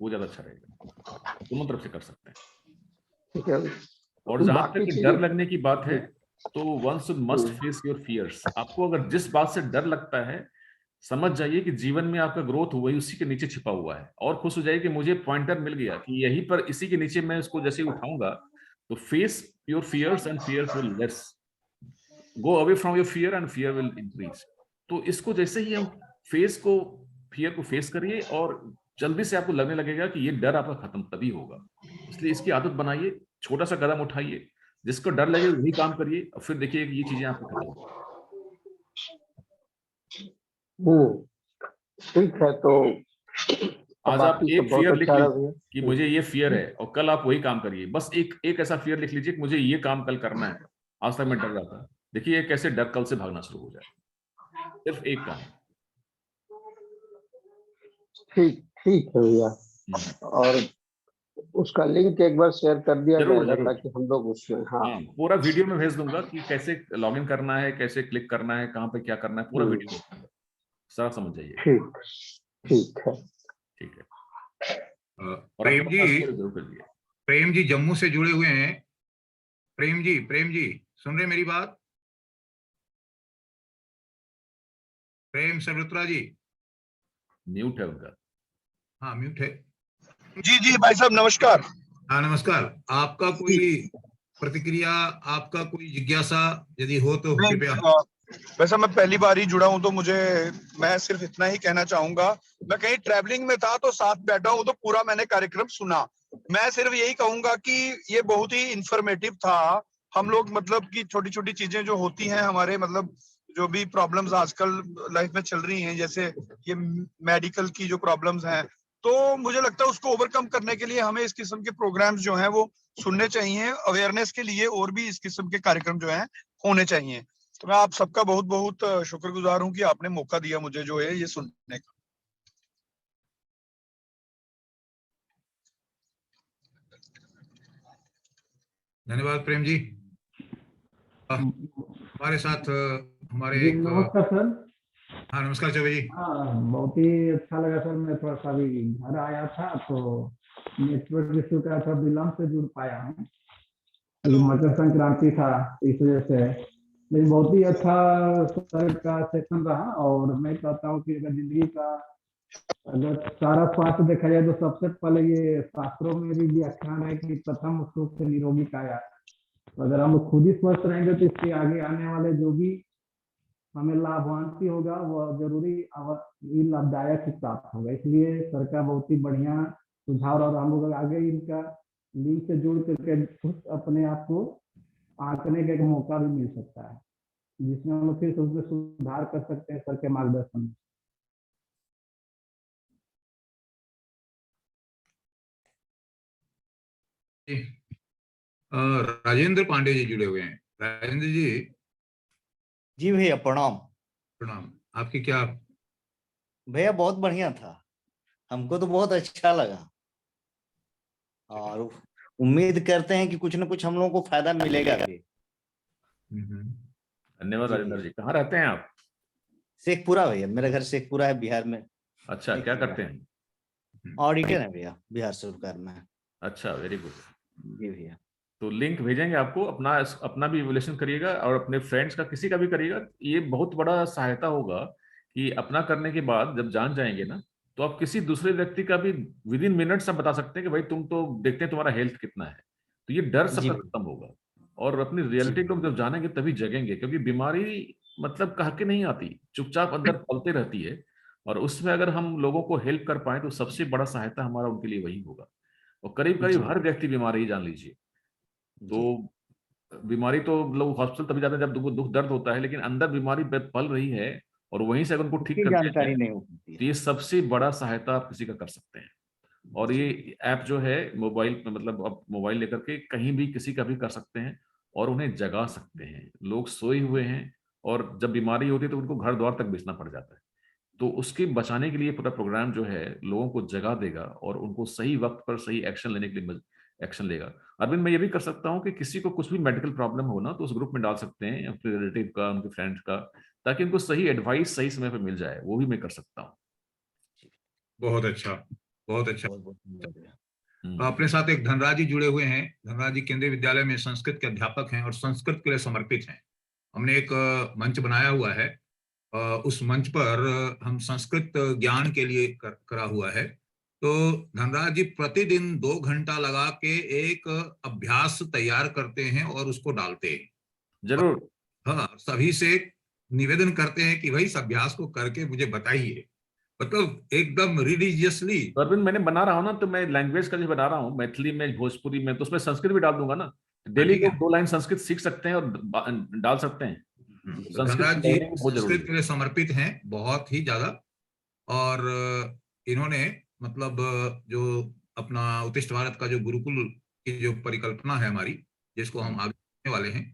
वो ज्यादा अच्छा रहेगा। दोनों तरफ से कर सकते हैं। ठीक है। और जहां तक डर लगने की बात है, तो one should must face your fears. आपको अगर जिस बात से डर लगता है, समझ जाइए कि जीवन में आपका ग्रोथ हुआ ही उसी के नीचे छिपा हुआ है, और खुश हो जाइए कि मुझे पॉइंटर मिल गया कि यहीं पर, इसी के नीचे मैं इसको जैसे उठाऊंगा, तो face your fears and fears will less, go away from your fear and fear will increase. तो इसको जैसे ही हम फियर को फेस करिए, और जल्दी से आपको लगने लगेगा कि ये डर आपका खत्म तभी होगा। इसलिए इसकी आदत बनाइए, छोटा सा कदम उठाइए, जिसको डर लगे वही काम करिए, और फिर देखिए कि ये चीजें आपकी खत्म हो। ठीक है। तो आज आप एक फियर लिख लीजिए कि मुझे ये फियर है, और कल आप वही काम करिए। बस एक ऐसा फियर लिख लीजिए कि मुझे ये काम कल करना है, आज तक मैं डर रहा था, देखिए ये कैसे डर कल से भागना शुरू हो जाए, सिर्फ एक काम। ठीक है भैया, और उसका लिंक एक बार शेयर कर दिया जाएगा ताकि हम लोग उसमें, हाँ, पूरा वीडियो में भेज दूंगा कि कैसे लॉगिन करना है, कैसे क्लिक करना है, कहाँ पे क्या करना है, पूरा वीडियो सारा समझ जाइए। ठीक है। प्रेम जी जम्मू से जुड़े हुए हैं। प्रेम जी सुन रहे मेरी बात? प्रेम सर्वत्रा जी म्यूट है उनका। हाँ म्यूट है। जी भाई साहब नमस्कार। हाँ नमस्कार। आपका कोई प्रतिक्रिया, आपका कोई जिज्ञासा यदि हो तो कृपया। वैसे मैं पहली बार ही जुड़ा हूं, तो मैं सिर्फ इतना ही कहना चाहूंगा। मैं कहीं ट्रैवलिंग में था तो साथ बैठा हूं, तो पूरा मैंने कार्यक्रम सुना। मैं सिर्फ यही कहूंगा कि ये बहुत ही इंफॉर्मेटिव था। हम लोग मतलब कि छोटी छोटी चीजें जो होती हैं हमारे, मतलब जो भी प्रॉब्लम्स आजकल लाइफ में चल रही हैं, जैसे ये मेडिकल की जो प्रॉब्लम्स हैं, तो मुझे लगता है उसको ओवरकम करने के लिए हमें इस किस्म के प्रोग्राम्स जो हैं वो सुनने चाहिए। अवेयरनेस के लिए और भी इस किस्म के कार्यक्रम जो हैं होने चाहिए। तो मैं आप सबका बहुत बहुत शुक्रगुजार हूं कि आपने मौका दिया मुझे जो है ये सुनने का। धन्यवाद प्रेम जी। हमारे साथ हमारे नमस्कार सर। हाँ नमस्कार चौबे जी। हाँ बहुत ही अच्छा लगा सर। मैं थोड़ा सा अभी घर आया था तो नेटवर्क इशू का थोड़ा विलम्ब से जुड़ पाया हूँ, मकर संक्रांति था इस वजह से। लेकिन बहुत ही अच्छा सर का सेशन रहा, और मैं कहता हूँ कि अगर जिंदगी का अगर सारा स्वास्थ्य देखा जाए तो सबसे पहले ये शास्त्रों में भी व्याख्यान है कि प्रथम सुख से निरोगी काया। तो अगर हम खुद ही स्वस्थ रहेंगे तो इसके आगे आने वाले जो भी हमें लाभांश होगा वह जरूरी ये लाभदायक ही प्राप्त होगा। इसलिए सर का बहुत ही बढ़िया सुझाव और हम लोग आगे इनका लिंक से जुड़ करके खुद अपने आप को आंकने का एक मौका भी मिल सकता है, जिसमें हम लोग फिर उसमें सुधार कर सकते हैं सर के मार्गदर्शन में। राजेंद्र पांडे जी जुड़े हुए हैं। राजेंद्र जी जी भैया प्रणाम। प्रणाम। आपकी क्या? भैया बहुत बढ़िया था, हमको तो बहुत अच्छा लगा और उम्मीद करते हैं कि कुछ न कुछ हम लोगों को फायदा मिलेगा भी। धन्यवाद राजेंद्र जी। कहाँ रहते हैं आप? शेखपुरा भैया, मेरा घर शेखपुरा है बिहार में। अच्छा, क्या करते हैं? ऑडिटर है भैया बिहार सरकार में। अच्छा, वेरी गुड। जी भैया। तो लिंक भेजेंगे आपको, अपना भी इवैल्यूएशन करिएगा और अपने फ्रेंड्स का किसी का भी करिएगा। ये बहुत बड़ा सहायता होगा कि अपना करने के बाद जब जान जाएंगे ना, तो आप किसी दूसरे व्यक्ति का भी विद इन मिनट्स आप बता सकते हैं कि भाई तुम तो देखते हैं तुम्हारा हेल्थ कितना है। तो ये डर सबका खत्म होगा और अपनी रियलिटी को जब जानेंगे तभी जगेंगे, क्योंकि बीमारी मतलब कह के नहीं आती, चुपचाप अंदर पलते रहती है। और उसमें अगर हम लोगों को हेल्प कर पाए तो सबसे बड़ा सहायता हमारा उनके लिए वही होगा। और करीब करीब हर व्यक्ति बीमार ही जान लीजिए। तो बीमारी तो लोग हॉस्पिटल तभी जाते हैं जब दुख दर्द होता है, लेकिन अंदर बीमारी पल रही है और वहीं से अगर उनको ठीक करते जानकारी हैं नहीं होती तो ये सबसे बड़ा सहायता आप किसी का कर सकते हैं। और ये ऐप जो है मोबाइल में, मतलब आप मोबाइल लेकर के कहीं भी किसी का भी कर सकते हैं और उन्हें जगा सकते हैं। लोग सोए हुए हैं और जब बीमारी होती है तो उनको घर द्वार तक बेचना पड़ जाता है। तो उसके बचाने के लिए पूरा प्रोग्राम जो है लोगों को जगा देगा और उनको सही वक्त पर सही एक्शन लेने के लिए एक्शन लेगा। अरविंद, मैं ये भी कर सकता हूँ कि किसी को कुछ भी मेडिकल प्रॉब्लम हो ना तो उस ग्रुप में डाल सकते हैं अपने रिलेटिव का, उनके फ्रेंड्स का, ताकि उनको सही एडवाइस सही समय पर मिल जाए। वो भी मैं कर सकता हूँ। बहुत अच्छा, बहुत अच्छा। हम्म। अपने साथ एक धनराज जी जुड़े हुए हैं। धनराज जी केंद्रीय विद्यालय में संस्कृत के अध्यापक हैं और संस्कृत के लिए समर्पित हैं। हमने एक मंच बनाया हुआ है, उस मंच पर हम संस्कृत ज्ञान के लिए करा हुआ है। तो धनराज जी प्रतिदिन 2 घंटा लगा के एक अभ्यास तैयार करते हैं और उसको डालते हैं। जरूर। हाँ, सभी से निवेदन करते हैं कि भाई इस अभ्यास को करके मुझे बताइए, मतलब एकदम रिलीजियसली। अरविंद, मैंने बना रहा हूँ ना, तो मैं लैंग्वेज का जो बना रहा हूँ, मैथिली में, भोजपुरी में, तो उसमें संस्कृत भी डाल दूंगा ना। डेली लोग 2 लाइन संस्कृत सीख सकते हैं और डाल सकते हैं। धनराज जी संस्कृत के लिए समर्पित हैं बहुत ही ज्यादा। और इन्होंने मतलब जो अपना उत्कृष्ट भारत का जो गुरुकुल की जो परिकल्पना है हमारी, जिसको हम आगे करने वाले हैं,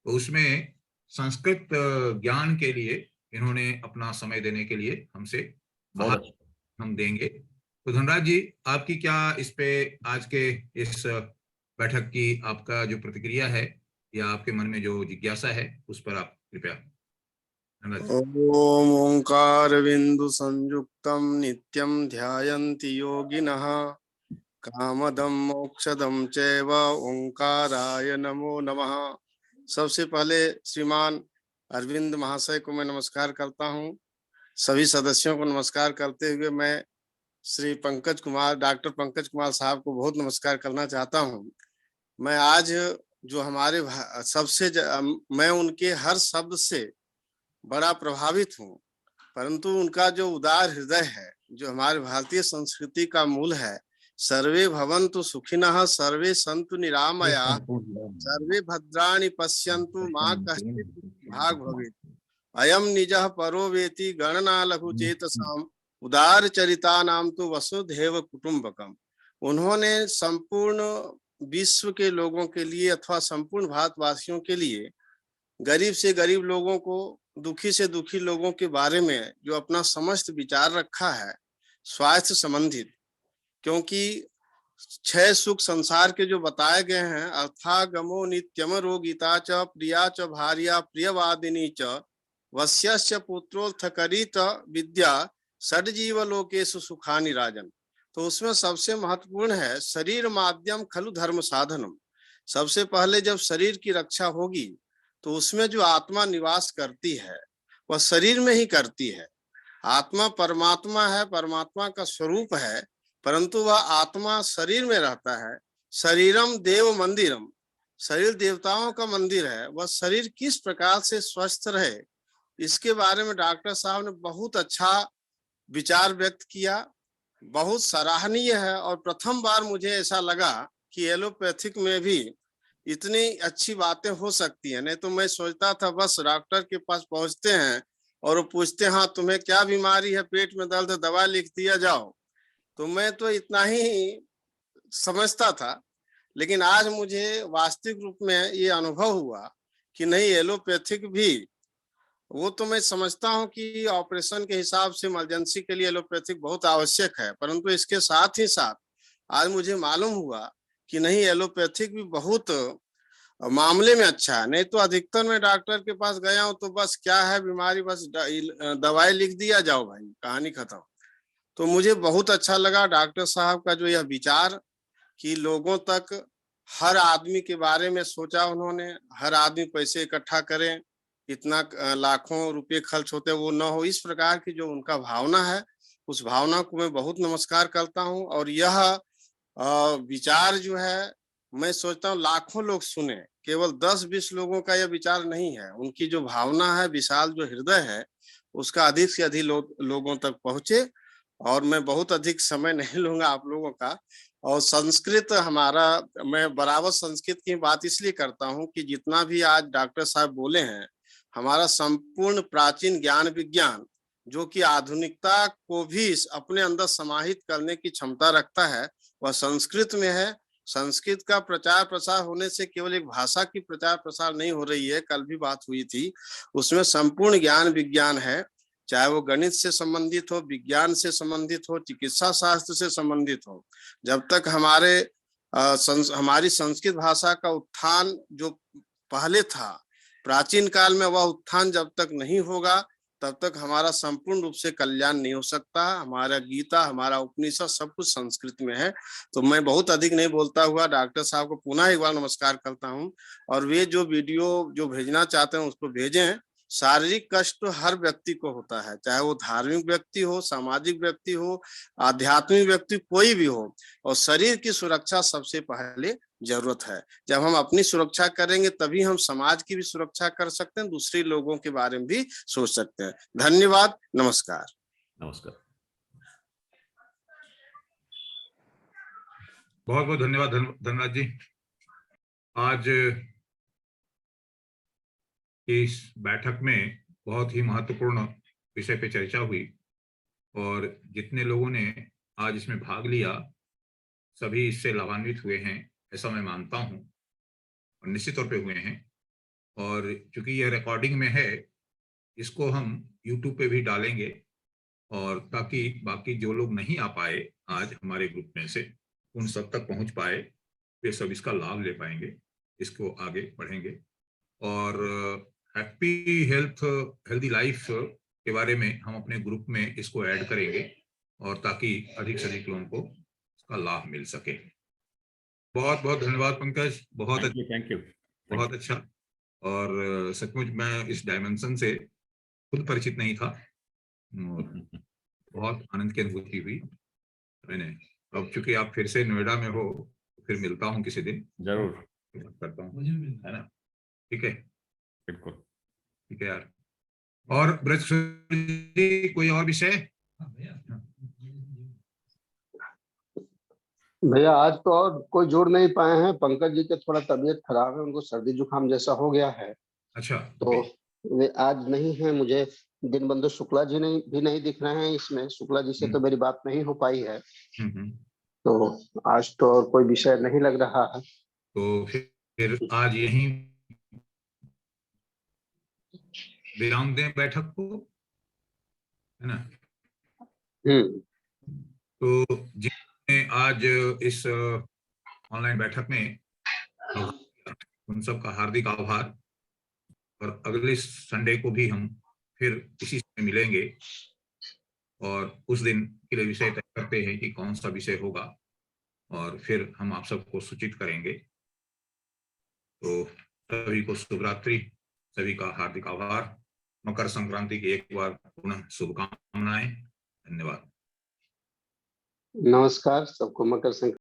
तो उसमें संस्कृत ज्ञान के लिए इन्होंने अपना समय देने के लिए हमसे कहा, हम देंगे। तो धनराज जी, आपकी क्या इस पे आज के इस बैठक की आपका जो प्रतिक्रिया है या आपके मन में जो जिज्ञासा है उस पर आप कृपया। ओम ओंकार बिंदु संयुक्तम नित्यम ध्यायन्ति योगिनः कामदम मोक्षदम चैव ओंकाराय नमो नमः। सबसे पहले श्रीमान अरविंद महाशय को मैं नमस्कार करता हूं। सभी सदस्यों को नमस्कार करते हुए मैं श्री पंकज कुमार, डॉक्टर पंकज कुमार साहब को बहुत नमस्कार करना चाहता हूं। मैं आज जो हमारे मैं उनके हर शब्द से बड़ा प्रभावित हूँ, परंतु उनका जो उदार हृदय है, जो हमारे भारतीय संस्कृति का मूल है, सर्वे भवन्तु सुखिनः सर्वे सन्तु निरामयाः सर्वे भद्राणि पश्यन्तु मा कश्चित् भाग भवेत् अयम निजः परो वेति गणना लघु चेतसाम् उदार चरितानां तु वसुधैव कुटुम्बकम्। उन्होंने संपूर्ण विश्व के लोगों के लिए अथवा संपूर्ण भारतवासियों के लिए गरीब से गरीब लोगों को, दुखी से दुखी लोगों के बारे में जो अपना समस्त विचार रखा है स्वास्थ्य संबंधित, क्योंकि 6 सुख संसार के जो बताए गए हैं, अर्थागमो नित्यम रोगिता च प्रिया च भार्या प्रियवादिनी च वश्यस्य पुत्रोत्थकरित विद्या षड्जीव लोकेषु सुखानि राजन। तो उसमें सबसे महत्वपूर्ण है शरीर माध्यम खलु धर्म साधनम। सबसे पहले जब शरीर की रक्षा होगी तो उसमें जो आत्मा निवास करती है वह शरीर में ही करती है। आत्मा परमात्मा है, परमात्मा का स्वरूप है, परंतु वह आत्मा शरीर में रहता है। शरीरम देव मंदिरम, शरीर देवताओं का मंदिर है। वह शरीर किस प्रकार से स्वस्थ रहे, इसके बारे में डॉक्टर साहब ने बहुत अच्छा विचार व्यक्त किया, बहुत सराहनीय है। और प्रथम बार मुझे ऐसा लगा कि एलोपैथिक में भी इतनी अच्छी बातें हो सकती हैं। नहीं तो मैं सोचता था बस डॉक्टर के पास पहुंचते हैं और वो पूछते हैं, हाँ तुम्हें क्या बीमारी है, पेट में दर्द है, दवा लिख दिया जाओ। तो मैं तो इतना ही समझता था, लेकिन आज मुझे वास्तविक रूप में ये अनुभव हुआ कि नहीं, एलोपैथिक भी, वो तो मैं समझता हूँ कि ऑपरेशन के हिसाब से इमरजेंसी के लिए एलोपैथिक बहुत आवश्यक है, परंतु इसके साथ ही साथ आज मुझे मालूम हुआ कि नहीं, एलोपैथिक भी बहुत मामले में अच्छा है। नहीं तो अधिकतर मैं डॉक्टर के पास गया हूँ तो बस क्या है बीमारी, बस दवाई लिख दिया, जाओ भाई, कहानी खत्म। तो मुझे बहुत अच्छा लगा डॉक्टर साहब का जो यह विचार कि लोगों तक हर आदमी के बारे में सोचा उन्होंने, हर आदमी पैसे इकट्ठा करे, इतना लाखों रुपए खर्च होते वो न हो, इस प्रकार की जो उनका भावना है, उस भावना को मैं बहुत नमस्कार करता हूँ। और यह विचार जो है, मैं सोचता हूँ लाखों लोग सुने, केवल 10-20 लोगों का यह विचार नहीं है। उनकी जो भावना है, विशाल जो हृदय है, उसका अधिक से अधिक लोगों तक पहुंचे। और मैं बहुत अधिक समय नहीं लूंगा आप लोगों का। और संस्कृत हमारा, मैं बराबर संस्कृत की बात इसलिए करता हूँ कि जितना भी आज डॉक्टर साहब बोले हैं, हमारा संपूर्ण प्राचीन ज्ञान विज्ञान जो कि आधुनिकता को भी अपने अंदर समाहित करने की क्षमता रखता है, वह संस्कृत में है। संस्कृत का प्रचार प्रसार होने से केवल एक भाषा की प्रचार प्रसार नहीं हो रही है, कल भी बात हुई थी, उसमें संपूर्ण ज्ञान विज्ञान है, चाहे वो गणित से संबंधित हो, विज्ञान से संबंधित हो, चिकित्सा शास्त्र से संबंधित हो। जब तक हमारी संस्कृत भाषा का उत्थान जो पहले था प्राचीन काल में, वह उत्थान जब तक नहीं होगा तब तक हमारा संपूर्ण रूप से कल्याण नहीं हो सकता। हमारा गीता, हमारा उपनिषद सब कुछ संस्कृत में है। तो मैं बहुत अधिक नहीं बोलता हुआ डॉक्टर साहब को पुनः एक बार नमस्कार करता हूँ। और वे जो वीडियो जो भेजना चाहते हैं उसको भेजें। शारीरिक कष्ट तो हर व्यक्ति को होता है, चाहे वो धार्मिक व्यक्ति हो, सामाजिक व्यक्ति हो, आध्यात्मिक व्यक्ति, कोई भी हो। और शरीर की सुरक्षा सबसे पहले जरूरत है। जब हम अपनी सुरक्षा करेंगे तभी हम समाज की भी सुरक्षा कर सकते हैं, दूसरे लोगों के बारे में भी सोच सकते हैं। धन्यवाद, नमस्कार। नमस्कार। बहुत बहुत धन्यवाद धनराज जी। आज इस बैठक में बहुत ही महत्वपूर्ण विषय पे चर्चा हुई और जितने लोगों ने आज इसमें भाग लिया सभी इससे लाभान्वित हुए हैं, ऐसा मैं मानता हूं और निश्चित तौर पे हुए हैं। और चूंकि यह रिकॉर्डिंग में है, इसको हम YouTube पे भी डालेंगे और ताकि बाकी जो लोग नहीं आ पाए आज हमारे ग्रुप में से, उन सब तक पहुंच पाए, वे सब इसका लाभ ले पाएंगे, इसको आगे बढ़ेंगे। और हैप्पी हेल्दी लाइफ के बारे में हम अपने ग्रुप में इसको ऐड करेंगे और ताकि अधिक से अधिक लोगों को इसका लाभ मिल सके। बहुत बहुत धन्यवाद पंकज, बहुत थैंक यू। बहुत अच्छा। और सचमुच मैं इस डायमेंशन से खुद परिचित नहीं था, बहुत आनंद की अनुभूति हुई मैंने। अब चूंकि आप फिर से नोएडा में हो, फिर मिलता हूँ किसी दिन, जरूर करता हूँ, है ना? ठीक है, बिल्कुल ठीक है यार। और ब्रज जी कोई और विषय? भैया आज तो और कोई जोड़ नहीं पाए हैं। पंकज जी के थोड़ा तबीयत खराब है, उनको सर्दी जुकाम जैसा हो गया है। अच्छा, तो वे आज नहीं है। मुझे दीनबंधु शुक्ला जी भी नहीं दिख रहे हैं इसमें। शुक्ला जी से तो मेरी बात नहीं हो पाई है। तो आज तो और कोई विषय नहीं लग रहा है। तो फिर आज यहीं विराम दें बैठक को, है ना? तो जिन्होंने आज इस ऑनलाइन बैठक में, उन सब का हार्दिक आभार। और अगले संडे को भी हम फिर इसी समय मिलेंगे और उस दिन के लिए विषय तय करते हैं कि कौन सा विषय होगा और फिर हम आप सबको सूचित करेंगे। तो सभी को शुभ रात्रि, सभी का हार्दिक आभार। मकर संक्रांति की एक बार पुनः शुभकामनाएं। धन्यवाद। नमस्कार सबको, मकर संक्रांति